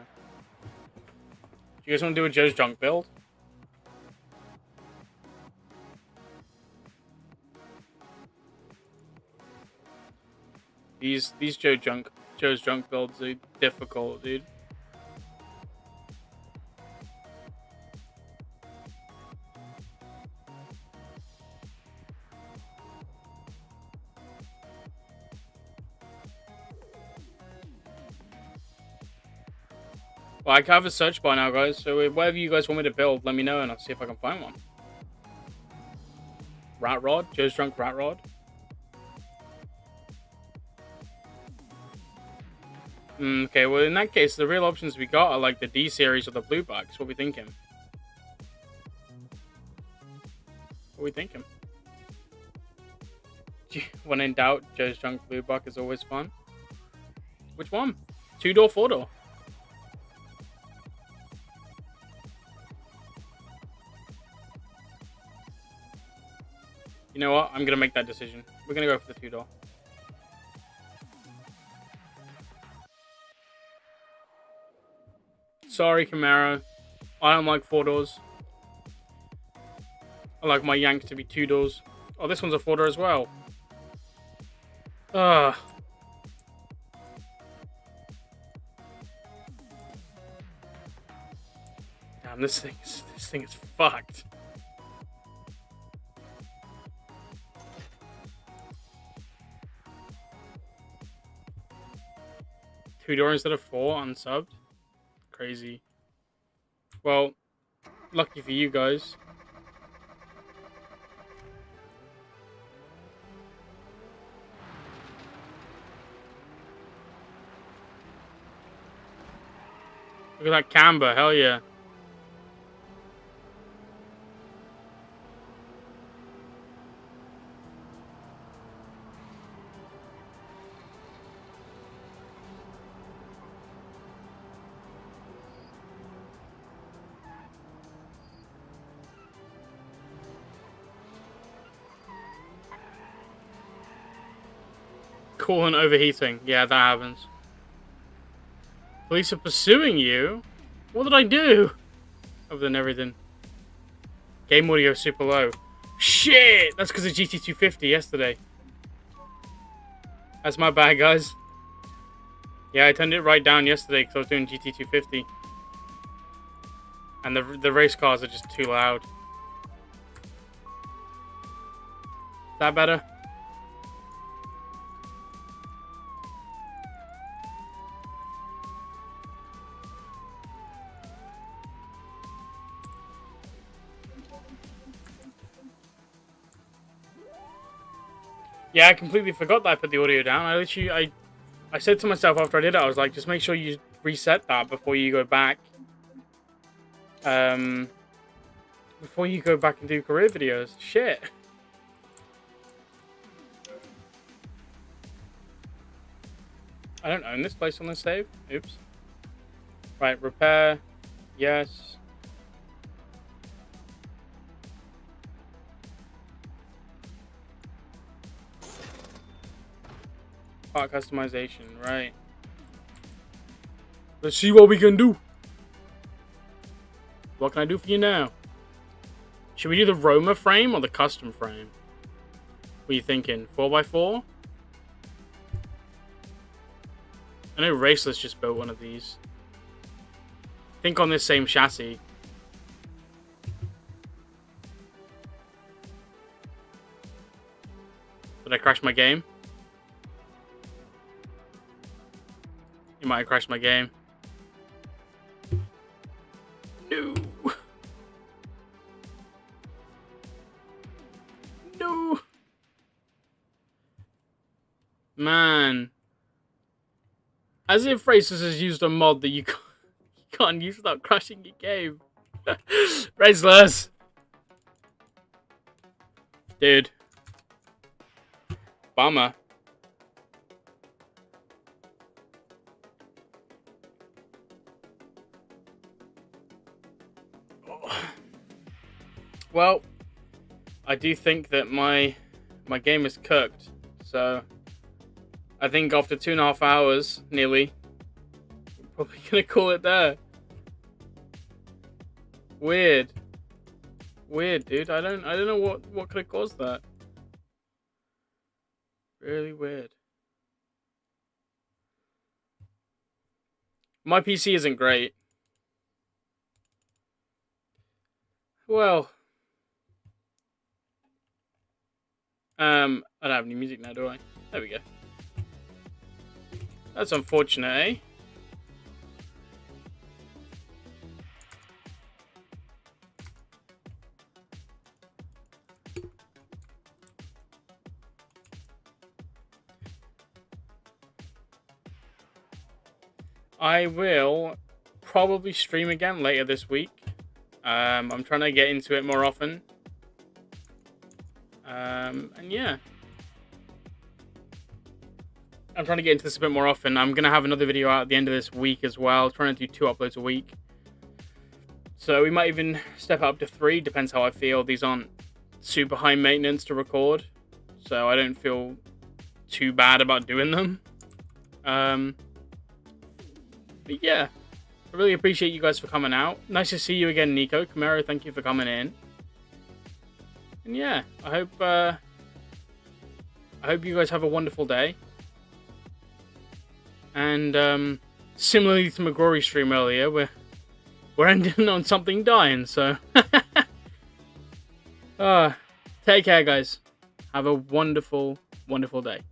Do you guys want to do a Joe's Junk build? These Joe's Junk builds are difficult, dude. Well, I have a search bar now, guys, so whatever you guys want me to build, let me know and I'll see if I can find one. Rat Rod? Joe's Drunk Rat Rod? Okay, well, in that case, the real options we got are like the D series or the Blue Bucks. What are we thinking? What are we thinking? When in doubt, Joe's Drunk Blue Buck is always fun. Which one? 2-door, 4-door? You know what? I'm going to make that decision. We're going to go for the 2-door. Sorry, Camaro. I don't like 4-doors. I like my Yanks to be 2-doors. Oh, this one's a 4-door as well. Ugh. Damn, this thing is fucked. Two-door instead of 4 unsubbed. Crazy. Well, lucky for you guys. Look at that camber, hell yeah. Coolant overheating. Yeah, that happens. Police are pursuing you? What did I do? Other than everything. Game audio super low. Shit! That's because of GT250 yesterday. That's my bad, guys. Yeah, I turned it right down yesterday because I was doing GT250. And the race cars are just too loud. Is that better? Yeah, I completely forgot that I put the audio down. I said to myself after I did it, I was like, just make sure you reset that before you go back. Before you go back and do career videos. Shit. I don't own this place on the save. Oops. Right, repair. Yes. Part customization, right. Let's see what we can do. What can I do for you now? Should we do the Roma frame or the custom frame? What are you thinking? 4x4? I know Raceless just built one of these. I think on this same chassis. Did I crash my game? You might have crashed my game. No. No. Man. As if Raceless has used a mod that you can't use without crashing your game. Raceless. Dude. Bummer. Well, I do think that my game is cooked. So I think after 2.5 hours, nearly, I'm probably gonna call it there. Weird, dude. I don't know what could have caused that. Really weird. My PC isn't great. Well, I don't have any music now, do I? There we go. That's unfortunate, eh? I will probably stream again later this week. I'm trying to get into it more often. And yeah. I'm trying to get into this a bit more often. I'm going to have another video out at the end of this week as well. Trying to do 2 uploads a week. So we might even step up to 3. Depends how I feel. These aren't super high maintenance to record. So I don't feel too bad about doing them. But yeah, I really appreciate you guys for coming out. Nice to see you again, Nico. Camaro, thank you for coming in. And yeah, I hope you guys have a wonderful day. And similarly to McGrory's stream earlier, we're ending on something dying. So take care, guys. Have a wonderful, wonderful day.